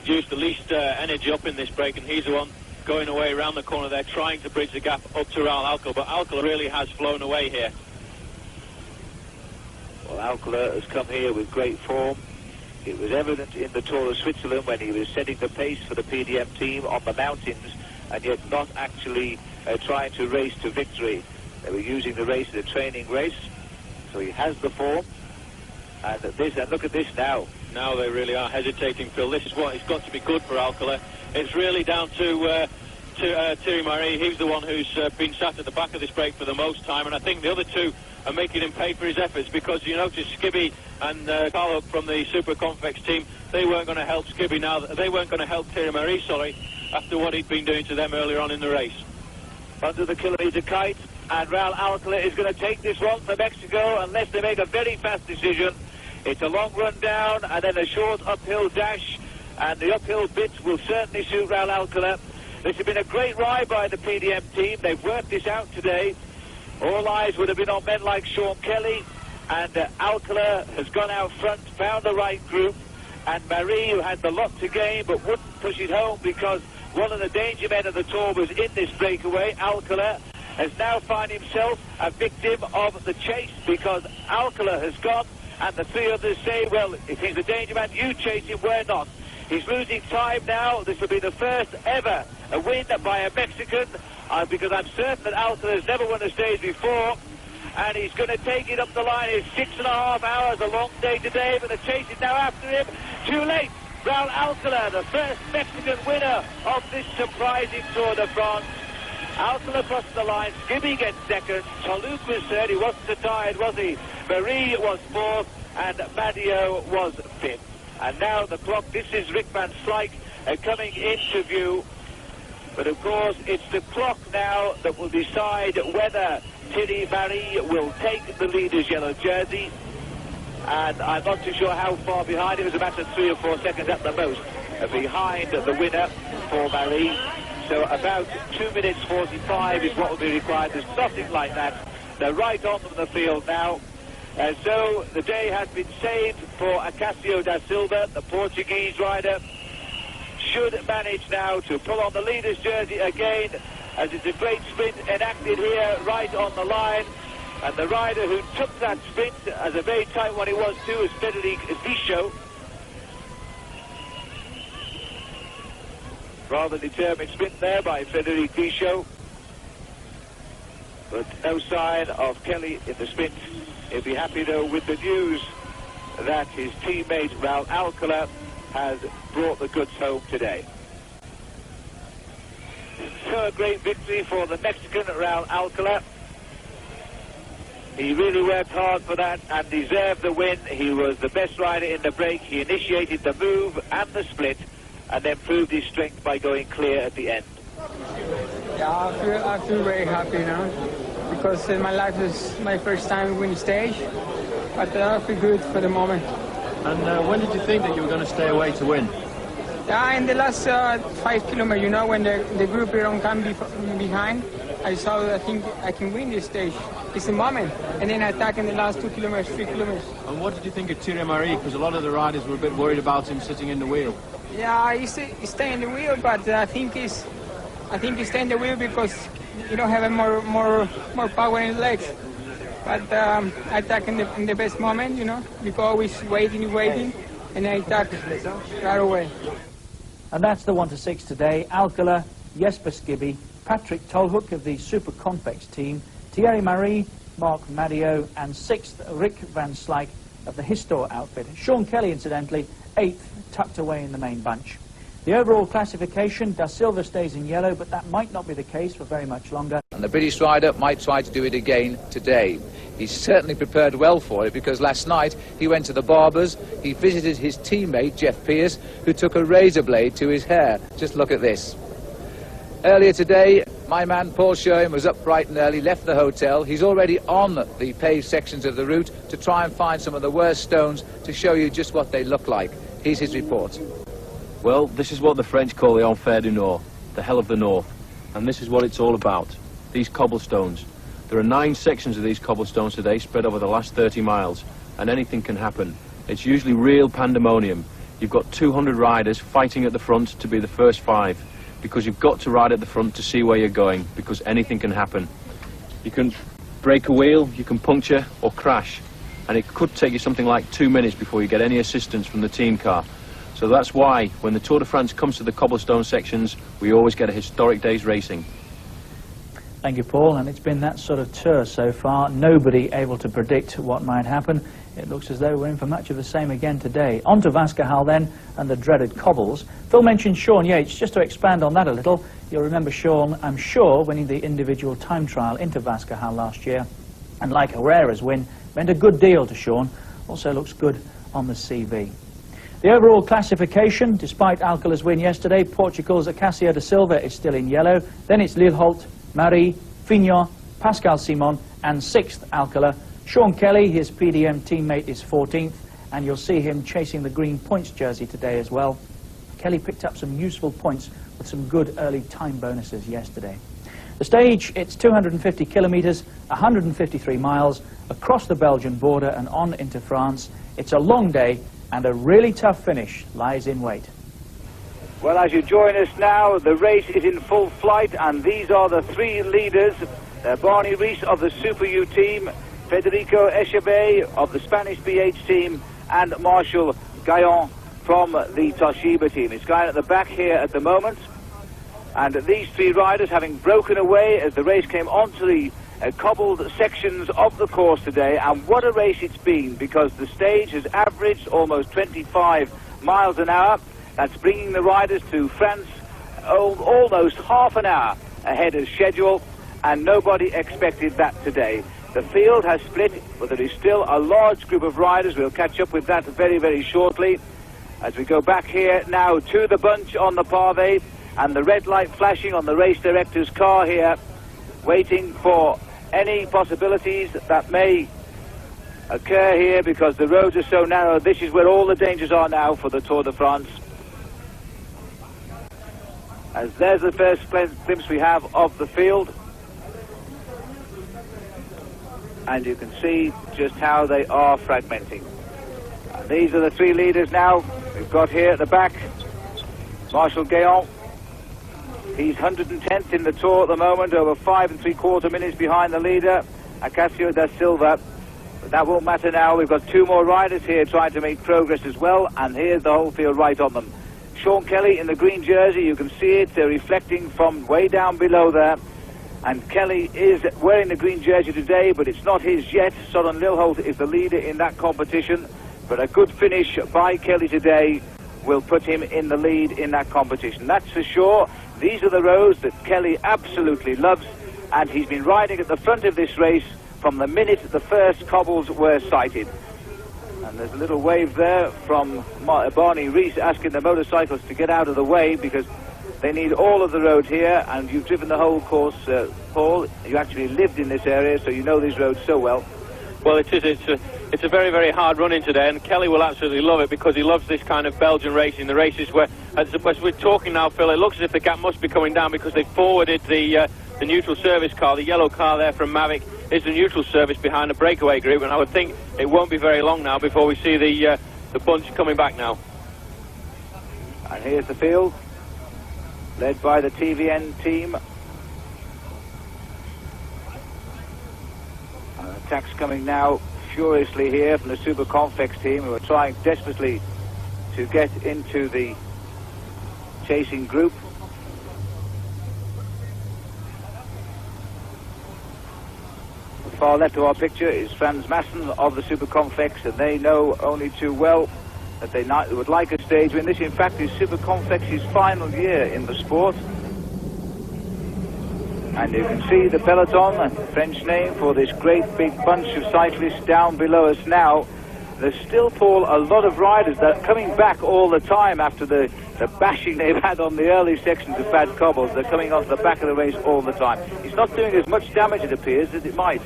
used the least energy up in this break, and he's the one going away around the corner there, trying to bridge the gap up to Raul Alcala. But Alcala really has flown away here. Well, Alcala has come here with great form. It was evident in the Tour of Switzerland when he was setting the pace for the PDM team on the mountains, and yet not actually trying to race to victory. They were using the race as a training race, so he has the form. And look at this now. Now they really are hesitating, Phil. This is what it's got to be good for Alcala. It's really down to Thierry Marie. He's the one who's been sat at the back of this break for the most time, and I think the other two are making him pay for his efforts, because you notice Skibby and Carlo from the Super Convex team, they weren't going to help Skibby now. They weren't going to help Thierry Marie, sorry, after what he'd been doing to them earlier on in the race. Under the kilometre kite, and Raul Alcala is going to take this one for Mexico unless they make a very fast decision. It's a long run down and then a short uphill dash, and the uphill bit will certainly suit Raul Alcala. This has been a great ride by the PDM team. They've worked this out today. All eyes would have been on men like Sean Kelly, and Alcala has gone out front, found the right group, and Marie, who had the lot to gain but wouldn't push it home because one of the danger men of the Tour was in this breakaway. Alcala has now found himself a victim of the chase because Alcala has gone, and the three others say, well, if he's the danger man, you chase him, we're not. He's losing time now. This will be the first ever win by a Mexican, because I'm certain that Alcala has never won a stage before, and he's going to take it up the line. It's 6.5 hours, a long day today, but the chase is now after him. Too late. Raul Alcala, the first Mexican winner of this surprising Tour de France. Alcala crosses the line, Skibby gets second, Toluc was third, he wasn't so tired, was he? Marie was fourth, and Madio was fifth. And now the clock, this is Rick van Slyke coming into view. But of course, it's the clock now that will decide whether Thierry Marie will take the leader's yellow jersey. And I'm not too sure how far behind. It was a matter of 3 or 4 seconds at the most behind the winner for Marie. So about 2 minutes 45 is what will be required. There's nothing like that. They're right on from the field now. So the day has been saved for Acasio da Silva, the Portuguese rider. Should manage now to pull on the leader's jersey again, as it's a great sprint enacted here right on the line. And the rider who took that sprint, as a very tight one it was too, is Frederic Vichot. Rather determined sprint there by Frederic Vichot. But no sign of Kelly in the sprint. He'll be happy though with the news that his teammate Raul Alcala has brought the goods home today. So a great victory for the Mexican Raul Alcala. He really worked hard for that and deserved the win. He was the best rider in the break. He initiated the move and the split, and then proved his strength by going clear at the end. Yeah, I feel very happy now, because in my life is my first time winning stage, but I feel good for the moment. And when did you think that you were going to stay away to win? Yeah, in the last 5 kilometers, you know, when the group don't come behind, I saw that I think I can win this stage. It's the moment. And then I attack in the last 2 kilometers, 3 kilometers. And what did you think of Thierry Marie? Because a lot of the riders were a bit worried about him sitting in the wheel. Yeah, he's staying in the wheel, but I think he's staying in the wheel because you don't have more power in the legs. But I attack in the best moment, you know, because always waiting, and I attack right away. And that's the 1 to 6 today. Alcala, Jesper Skibby, Patrick Tolhoek of the Super Convex team, Thierry Marie, Mark Madio, and 6th, Rick van Slyke of the Histor outfit. Sean Kelly, incidentally, 8th, tucked away in the main bunch. The overall classification, Da Silva stays in yellow, but that might not be the case for very much longer. And the British rider might try to do it again today. He's certainly prepared well for it, because last night he went to the barber's, he visited his teammate, Jeff Pierce, who took a razor blade to his hair. Just look at this. Earlier today, my man Paul Schoen was up bright and early, left the hotel. He's already on the paved sections of the route to try and find some of the worst stones to show you just what they look like. Here's his report. Well, this is what the French call the Enfer du Nord, the hell of the north. And this is what it's all about, these cobblestones. There are 9 sections of these cobblestones today spread over the last 30 miles, and anything can happen. It's usually real pandemonium. You've got 200 riders fighting at the front to be the first 5, because you've got to ride at the front to see where you're going, because anything can happen. You can break a wheel, you can puncture or crash, and it could take you something like 2 minutes before you get any assistance from the team car. So that's why, when the Tour de France comes to the cobblestone sections, we always get a historic day's racing. Thank you, Paul. And it's been that sort of tour so far. Nobody able to predict what might happen. It looks as though we're in for much of the same again today. On to Vaskerhal then, and the dreaded cobbles. Phil mentioned Sean Yates. Just to expand on that a little, you'll remember Sean, I'm sure, winning the individual time trial into Vaskerhal last year. And like Herrera's win, meant a good deal to Sean. Also looks good on the CV. The overall classification, despite Alcala's win yesterday, Portugal's Acacio da Silva is still in yellow. Then it's Lilholt, Marie, Fignon, Pascal Simon, and 6th Alcala. Sean Kelly, his PDM teammate, is 14th, and you'll see him chasing the green points jersey today as well. Kelly picked up some useful points with some good early time bonuses yesterday. The stage, it's 250 kilometres, 153 miles, across the Belgian border and on into France. It's a long day, and a really tough finish lies in wait. Well, as you join us now, the race is in full flight, and these are the 3 leaders. Barney Rees of the Super U team, Federico Echebe of the Spanish BH team, and Marshall Gaillon from the Toshiba team. It's going at the back here at the moment. And these 3 riders having broken away as the race came onto the cobbled sections of the course today, and what a race it's been, because the stage has averaged almost 25 miles an hour. That's bringing the riders to France almost half an hour ahead of schedule, and nobody expected that today. The field has split, but there is still a large group of riders. We'll catch up with that very, very shortly as we go back here now to the bunch on the pavé, and the red light flashing on the race director's car here, waiting for any possibilities that may occur here, because the roads are so narrow. This is where all the dangers are now for the Tour de France. As there's the first glimpse we have of the field, and you can see just how they are fragmenting. These are the 3 leaders now. We've got here at the back Marshall Gaillon. He's 110th in the Tour at the moment, over 5 3/4 minutes behind the leader, Acacio da Silva. But that won't matter now. We've got 2 more riders here trying to make progress as well, and here's the whole field right on them. Sean Kelly in the green jersey, you can see it, they're reflecting from way down below there. And Kelly is wearing the green jersey today, but it's not his yet. Soren Lilholt is the leader in that competition, but a good finish by Kelly today will put him in the lead in that competition. That's for sure. These are the roads that Kelly absolutely loves, and he's been riding at the front of this race from the minute the first cobbles were sighted. And there's a little wave there from Barney Rees asking the motorcyclists to get out of the way, because they need all of the road here, and you've driven the whole course, Paul. You actually lived in this area, so you know these roads so well. Well, it is. It's a very, very hard run in today, and Kelly will absolutely love it, because he loves this kind of Belgian racing. The races where, as we're talking now, Phil, it looks as if the gap must be coming down, because they've forwarded the neutral service car. The yellow car there from Mavic is the neutral service behind the breakaway group, and I would think it won't be very long now before we see the bunch coming back now. And here's the field, led by the TVN team. Attacks coming now furiously here from the Super Confex team, who are trying desperately to get into the chasing group. Far left of our picture is Frans Massen of the Super Confex, and they know only too well that they would like a stage win. This, in fact, is Super Confex's final year in the sport. And you can see the peloton, a French name for this great big bunch of cyclists down below us now. There's still, Paul, a lot of riders that are coming back all the time after the bashing they've had on the early sections of bad cobbles. They're coming onto the back of the race all the time. It's not doing as much damage, it appears, as it might.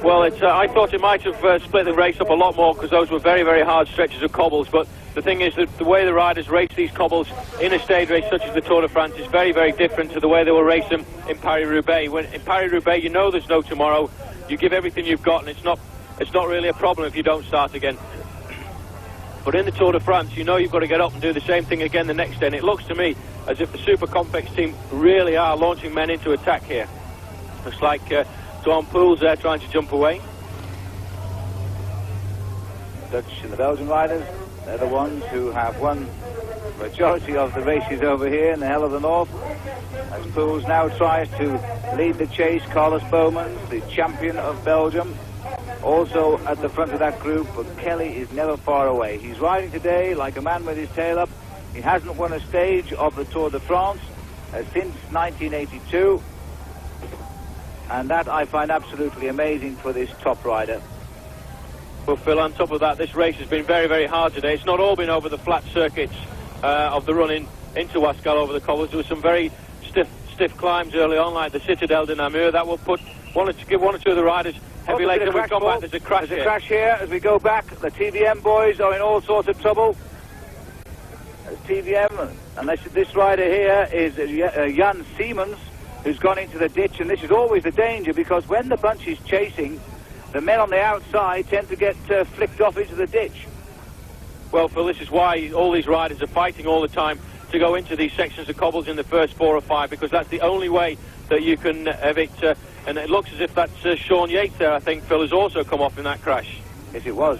Well, I thought it might have split the race up a lot more, because those were very, very hard stretches of cobbles. But the thing is that the way the riders race these cobbles in a stage race such as the Tour de France is very, very different to the way they will race them in Paris-Roubaix. When in Paris-Roubaix, you know there's no tomorrow. You give everything you've got, and it's not really a problem if you don't start again. But in the Tour de France, you know you've got to get up and do the same thing again the next day. And it looks to me as if the Super Confex team really are launching men into attack here. Looks like Tom Pool's there trying to jump away. Dutch and the Belgian riders, they're the ones who have won majority of the races over here in the Hell of the North, as Poels now tries to lead the chase. Carlos Bowman, the champion of Belgium, also at the front of that group, but Kelly is never far away. He's riding today like a man with his tail up. He hasn't won a stage of the Tour de France since 1982, and that I find absolutely amazing for this top rider. Well, Phil, on top of that, this race has been very, very hard today. It's not all been over the flat circuits of the run into Wascal over the cobbles. There were some very stiff climbs early on, like the Citadel de Namur. That will give one or two of the riders heavy legs. And we've gone back. There's a crash here. Crash here as we go back. The TVM boys are in all sorts of trouble. As TVM, and this rider here is Jan Siemens, who's gone into the ditch, and this is always the danger, because when the bunch is chasing, the men on the outside tend to get flicked off into the ditch. Well, Phil, this is why all these riders are fighting all the time to go into these sections of cobbles in the first 4 or 5, because that's the only way that you can evict. And it looks as if that's Sean Yates there, I think, Phil, has also come off in that crash. Yes, it was.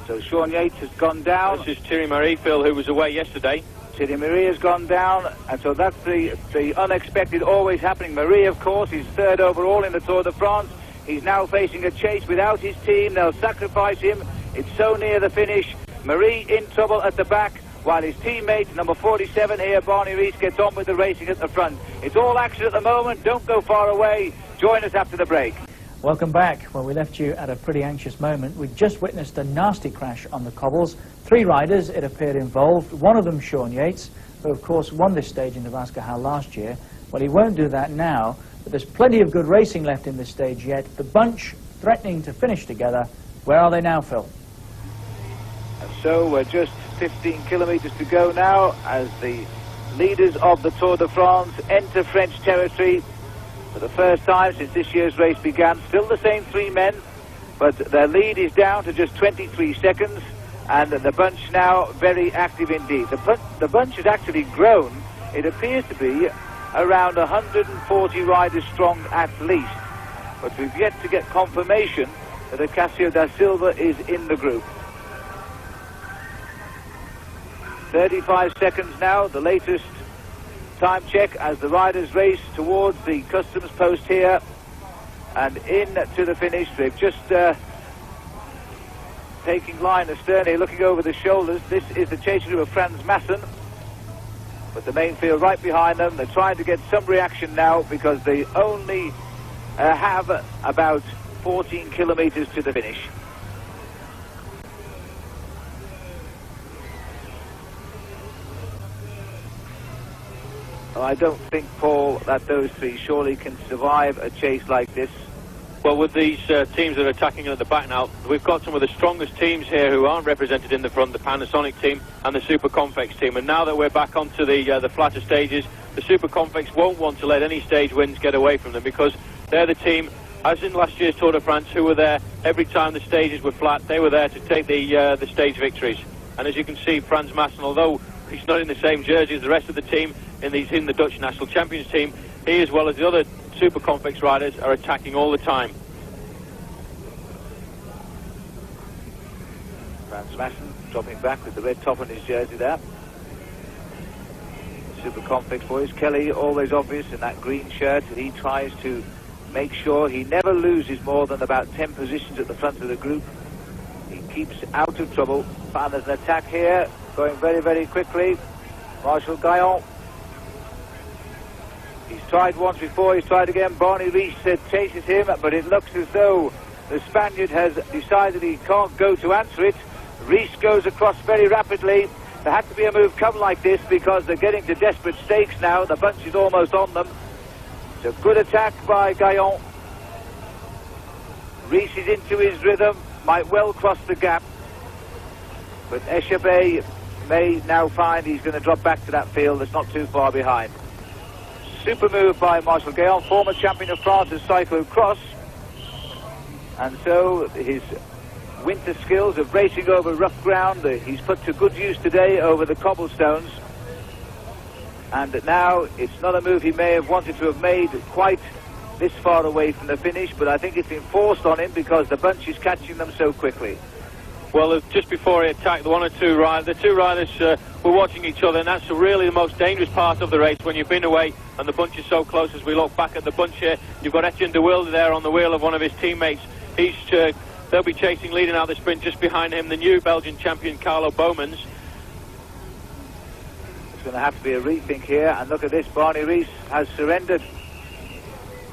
So Sean Yates has gone down. This is Thierry Marie, Phil, who was away yesterday. Thierry Marie has gone down, and so that's the unexpected always happening. Marie, of course, is third overall in the Tour de France. He's now facing a chase without his team. They'll sacrifice him. It's so near the finish. Marie in trouble at the back, while his teammate, number 47 here, Barney Rees, gets on with the racing at the front. It's all action at the moment. Don't go far away. Join us after the break. Welcome back. Well, we left you at a pretty anxious moment. We just witnessed a nasty crash on the cobbles. 3 riders, it appeared, involved. One of them, Sean Yates, who of course won this stage in the Vasca last year. Well, he won't do that now, but there's plenty of good racing left in this stage yet. The bunch threatening to finish together. Where are they now, Phil? And so we're just 15 kilometres to go now as the leaders of the Tour de France enter French territory for the first time since this year's race began. Still the same 3 men, but their lead is down to just 23 seconds, and the bunch now very active indeed. The bunch has actually grown. It appears to be around 140 riders strong at least, but we've yet to get confirmation that Acacio da Silva is in the group. 35 seconds now, the latest time check, as the riders race towards the customs post here and in to the finish. They've just taking line astern here, looking over the shoulders. This is the chasing group of Franz Masson, but the main field right behind them. They're trying to get some reaction now, because they only have about 14 kilometres to the finish. I don't think, Paul, that those 3 surely can survive a chase like this. Well, with these teams that are attacking at the back now, we've got some of the strongest teams here who aren't represented in the front, the Panasonic team and the Super Convex team. And now that we're back onto the flatter stages, the Super Convex won't want to let any stage wins get away from them, because they're the team, as in last year's Tour de France, who were there every time the stages were flat. They were there to take the stage victories. And as you can see, Franz Masson, although he's not in the same jersey as the rest of the team, he's in the Dutch National Champions team, he, as well as the other Super Convex riders, are attacking all the time. Franz Masson dropping back with the red top on his jersey there. Super Convex boys. Kelly, always obvious in that green shirt. He tries to make sure he never loses more than about 10 positions at the front of the group. He keeps out of trouble. And there's an attack here, going very, very quickly. Marshal Gaillon. He's tried once before, he's tried again. Barney Rees chases him, but it looks as though the Spaniard has decided he can't go to answer it. Rees goes across very rapidly. There had to be a move come like this, because they're getting to desperate stakes now. The bunch is almost on them. It's a good attack by Gaillon. Rees is into his rhythm, might well cross the gap, but Echabbay may now find he's going to drop back to that field that's not too far behind. Super move by Marshal Gaillon, former champion of France at cyclocross, and so his winter skills of racing over rough ground, he's put to good use today over the cobblestones. And now it's not a move he may have wanted to have made quite this far away from the finish, but I think it's been forced on him because the bunch is catching them so quickly. Well, just before he attacked the two riders were watching each other, and that's really the most dangerous part of the race when you've been away and the bunch is so close. As we look back at the bunch here, you've got Etienne de Wilde there on the wheel of one of his teammates. They'll be chasing, leading out the sprint. Just behind him, the new Belgian champion, Carlo Boemens. It's going to have to be a rethink here, and look at this, Barney Rees has surrendered.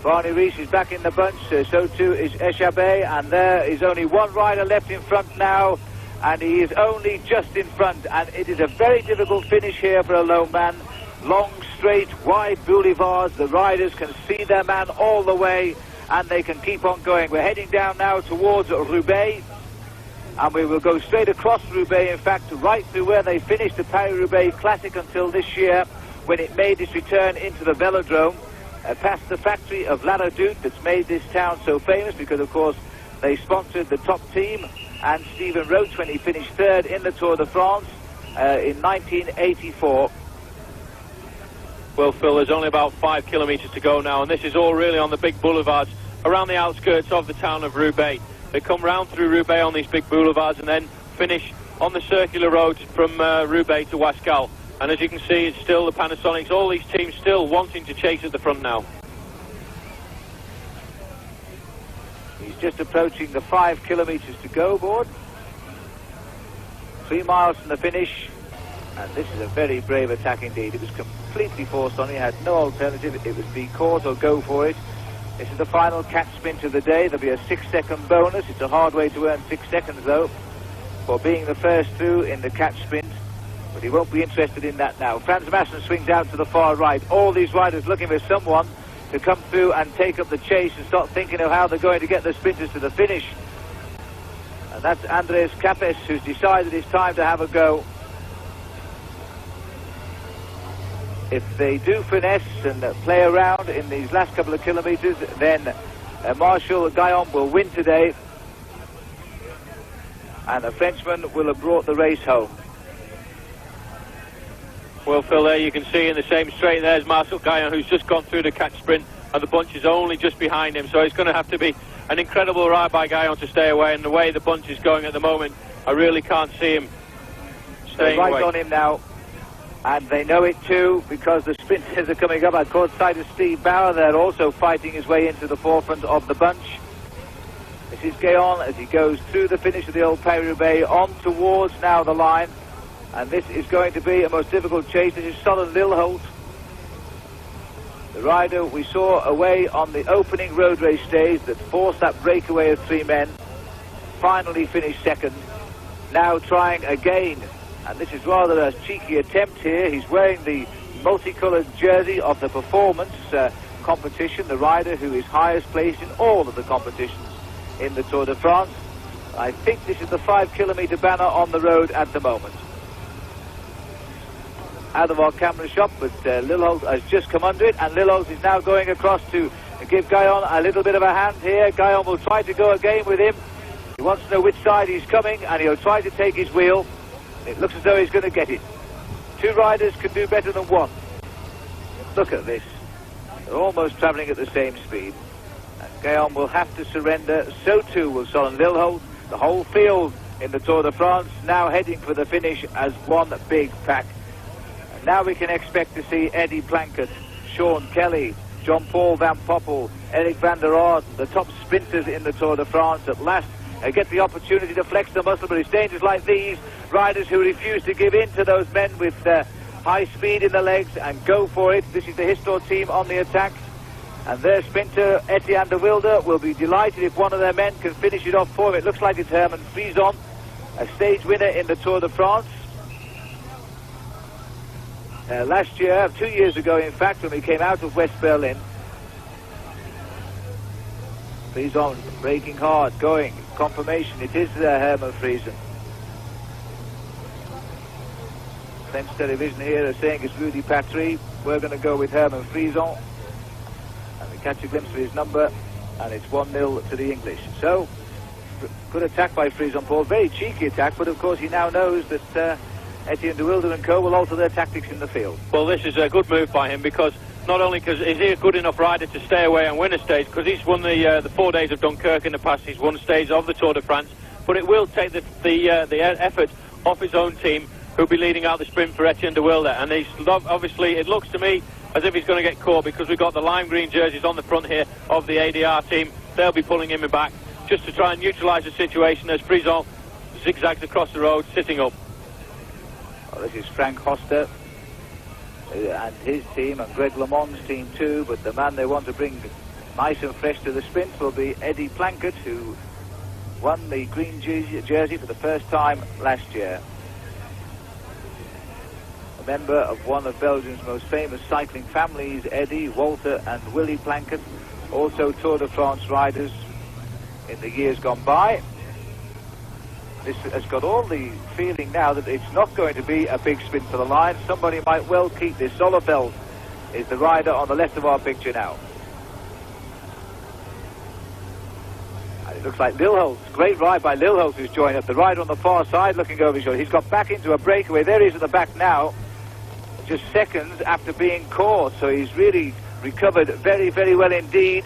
Barney Rees is back in the bunch, so too is Echabbé, and there is only one rider left in front now, and he is only just in front, and it is a very difficult finish here for a lone man. Long, straight, wide boulevards, the riders can see their man all the way, and they can keep on going. We're heading down now towards Roubaix, and we will go straight across Roubaix, in fact, right through where they finished the Paris-Roubaix Classic until this year, when it made its return into the velodrome. Past the factory of La Redoute that's made this town so famous, because of course they sponsored the top team and Stephen Roach when he finished third in the Tour de France in 1984. Well, Phil, there's only about 5 kilometres to go now, and this is all really on the big boulevards around the outskirts of the town of Roubaix. They come round through Roubaix on these big boulevards and then finish on the circular roads from Roubaix to Wascal. And as you can see, it's still the Panasonics, all these teams still wanting to chase at the front now. He's just approaching the 5 kilometres to go board. 3 miles from the finish. And this is a very brave attack indeed. It was completely forced on. He had no alternative. It was be caught or go for it. This is the final catch sprint of the day. There'll be a 6-second bonus. It's a hard way to earn 6 seconds though, for being the first through in the catch sprint. But he won't be interested in that now. Frans Maassen swings out to the far right. All these riders looking for someone to come through and take up the chase and start thinking of how they're going to get the sprinters to the finish. And that's Andres Capes, who's decided it's time to have a go. If they do finesse and play around in these last couple of kilometres, then Marshal Guyon will win today, and a Frenchman will have brought the race home. Well, Phil, there you can see in the same straight, there's Marcel Guyon, who's just gone through the catch sprint, and the bunch is only just behind him, so it's going to have to be an incredible ride by Guyon to stay away, and the way the bunch is going at the moment, I really can't see him staying right away. On him now, and they know it too, because the sprinters are coming up. I caught sight of Steve Bauer there, also fighting his way into the forefront of the bunch. This is Guyon as he goes through the finish of the old Paris-Roubaix on towards now the line. And this is going to be a most difficult chase. This is Solon Lilholt, the rider we saw away on the opening road race stage that forced that breakaway of 3 men. Finally finished second. Now trying again. And this is rather a cheeky attempt here. He's wearing the multicoloured jersey of the performance competition, the rider who is highest placed in all of the competitions in the Tour de France. I think this is the 5 kilometre banner on the road at the moment. Out of our camera shot, but Lilholt has just come under it, and Lilholt is now going across to give Guyon a little bit of a hand here. Guyon will try to go again with him. He wants to know which side he's coming, and he'll try to take his wheel. It looks as though he's going to get it. 2 riders can do better than 1. Look at this. They're almost travelling at the same speed. And Guyon will have to surrender. So too will Solon Lilholt. The whole field in the Tour de France now heading for the finish as one big pack. Now we can expect to see Eddie Plankett, Sean Kelly, Jean-Paul Van Poppel, Eric van der Aert, the top sprinters in the Tour de France at last get the opportunity to flex the muscle, but it's dangers like these, riders who refuse to give in to those men with high speed in the legs and go for it. This is the Histor team on the attack, and their sprinter Etienne de Wilde will be delighted if one of their men can finish it off for him. It looks like it's Herman Frison, a stage winner in the Tour de France. Last year, 2 years ago in fact, when we came out of West Berlin. Frison braking hard, going, confirmation, it is Herman Frison. French television here are saying it's Rudy Patry. We're going to go with Herman Frison. And we catch a glimpse of his number, and it's 1-0 to the English. So, good attack by Frison, Paul. Very cheeky attack, but of course he now knows that Etienne de Wilde and co will alter their tactics in the field. Well, this is a good move by him, because not only is he a good enough rider to stay away and win a stage, because he's won the 4 days of Dunkirk in the past, he's won a stage of the Tour de France, but it will take the effort off his own team, who'll be leading out the sprint for Etienne de Wilde. And obviously, it looks to me as if he's going to get caught, because we've got the lime green jerseys on the front here of the ADR team. They'll be pulling him back just to try and neutralise the situation as Frison zigzags across the road, sitting up. Well, this is Frank Hoster and his team, and Greg LeMond's team too, but the man they want to bring nice and fresh to the sprint will be Eddie Plankett, who won the green jersey for the first time last year. A member of one of Belgium's most famous cycling families, Eddie, Walter and Willy Plankett, also Tour de France riders in the years gone by. This has got all the feeling now that it's not going to be a big sprint for the line. Somebody might well keep this. Zollerveld is the rider on the left of our picture now. And it looks like Lilholtz. Great ride by Lilholtz, who's joined up. The rider on the far side looking over his shoulder. He's got back into a breakaway. There he is at the back now, just seconds after being caught. So he's really recovered very, very well indeed.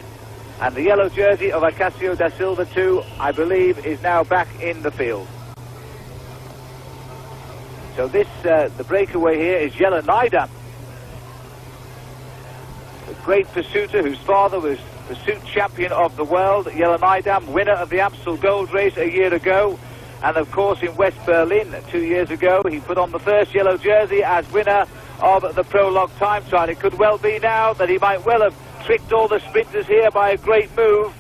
And the yellow jersey of Acacio da Silva too, I believe, is now back in the field. So this, the breakaway here is Jelle Nydam, a great pursuiter whose father was pursuit champion of the world. Jelle Nydam, winner of the Amstel Gold Race a year ago. And of course in West Berlin 2 years ago, he put on the first yellow jersey as winner of the prologue time trial. It could well be now that he might well have tricked all the sprinters here by a great move,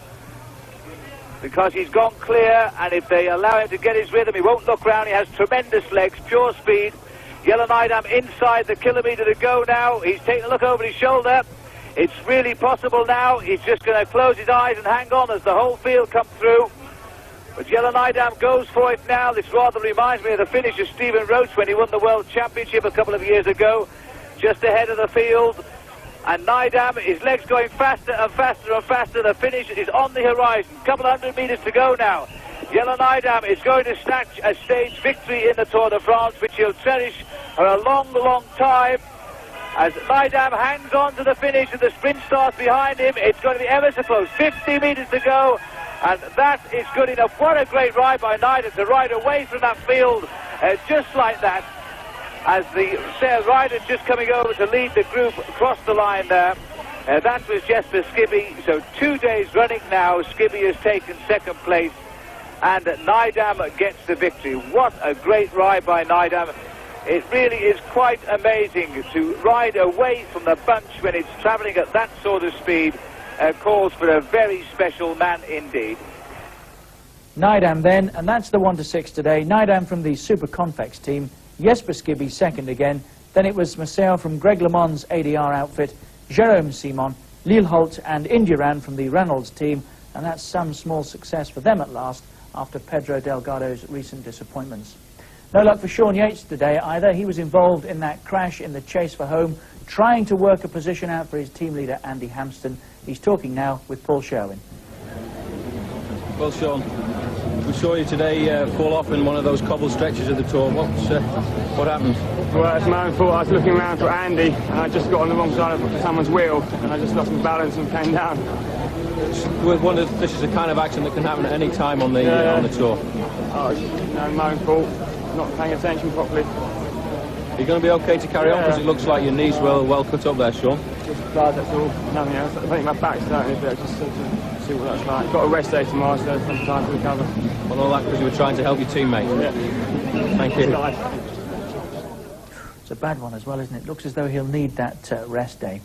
because he's gone clear, and if they allow him to get his rhythm, he won't look round. He has tremendous legs, pure speed. Jelle Nydam inside the kilometre to go now. He's taking a look over his shoulder. It's really possible now. He's just going to close his eyes and hang on as the whole field comes through. But Jelle Nydam goes for it now. This rather reminds me of the finish of Stephen Roach when he won the World Championship a couple of years ago, just ahead of the field. And Nydam, his legs going faster and faster and faster. The finish is on the horizon. A couple of 100 metres to go now. Jelle Nydam is going to snatch a stage victory in the Tour de France, which he'll cherish for a long, long time. As Nydam hangs on to the finish and the sprint starts behind him, it's going to be ever so close. 50 metres to go, and that is good enough. What a great ride by Nydam to ride away from that field just like that. As the rider just coming over to lead the group across the line there. That was Jesper Skibby. So 2 days running now, Skibby has taken second place, and Nydam gets the victory. What a great ride by Nydam. It really is quite amazing to ride away from the bunch when it's travelling at that sort of speed. Calls for a very special man indeed. Nydam then, and that's the 1 to 6 today. Nydam from the Super Convex team. Jesper Skibby second again. Then it was Marcel from Greg LeMond's ADR outfit, Jérôme Simon, Lilholtz and Indurain from the Reynolds team, and that's some small success for them at last after Pedro Delgado's recent disappointments. No luck for Sean Yates today either. He was involved in that crash in the chase for home, trying to work a position out for his team leader Andy Hampston. He's talking now with Paul Sherwin. Well, Sean, we saw you today fall off in one of those cobble stretches of the Tour. What happened? Well, it's my own fault. I was looking around for Andy, and I just got on the wrong side of someone's wheel, and I just lost my balance and came down. This is the kind of accident that can happen at any time on the Tour. Oh, it's my own fault. Not paying attention properly. Are you going to be okay to carry on? Because it looks like your knee's well cut up there, Sean. Just blood, that's all. Nothing else. I think my back's hurting a bit, just to see what that's like. Got a rest day tomorrow, so some time to recover. Well, all that because you were trying to help your teammate. Yeah. Thank you. It's a bad one as well, isn't it? Looks as though he'll need that rest day.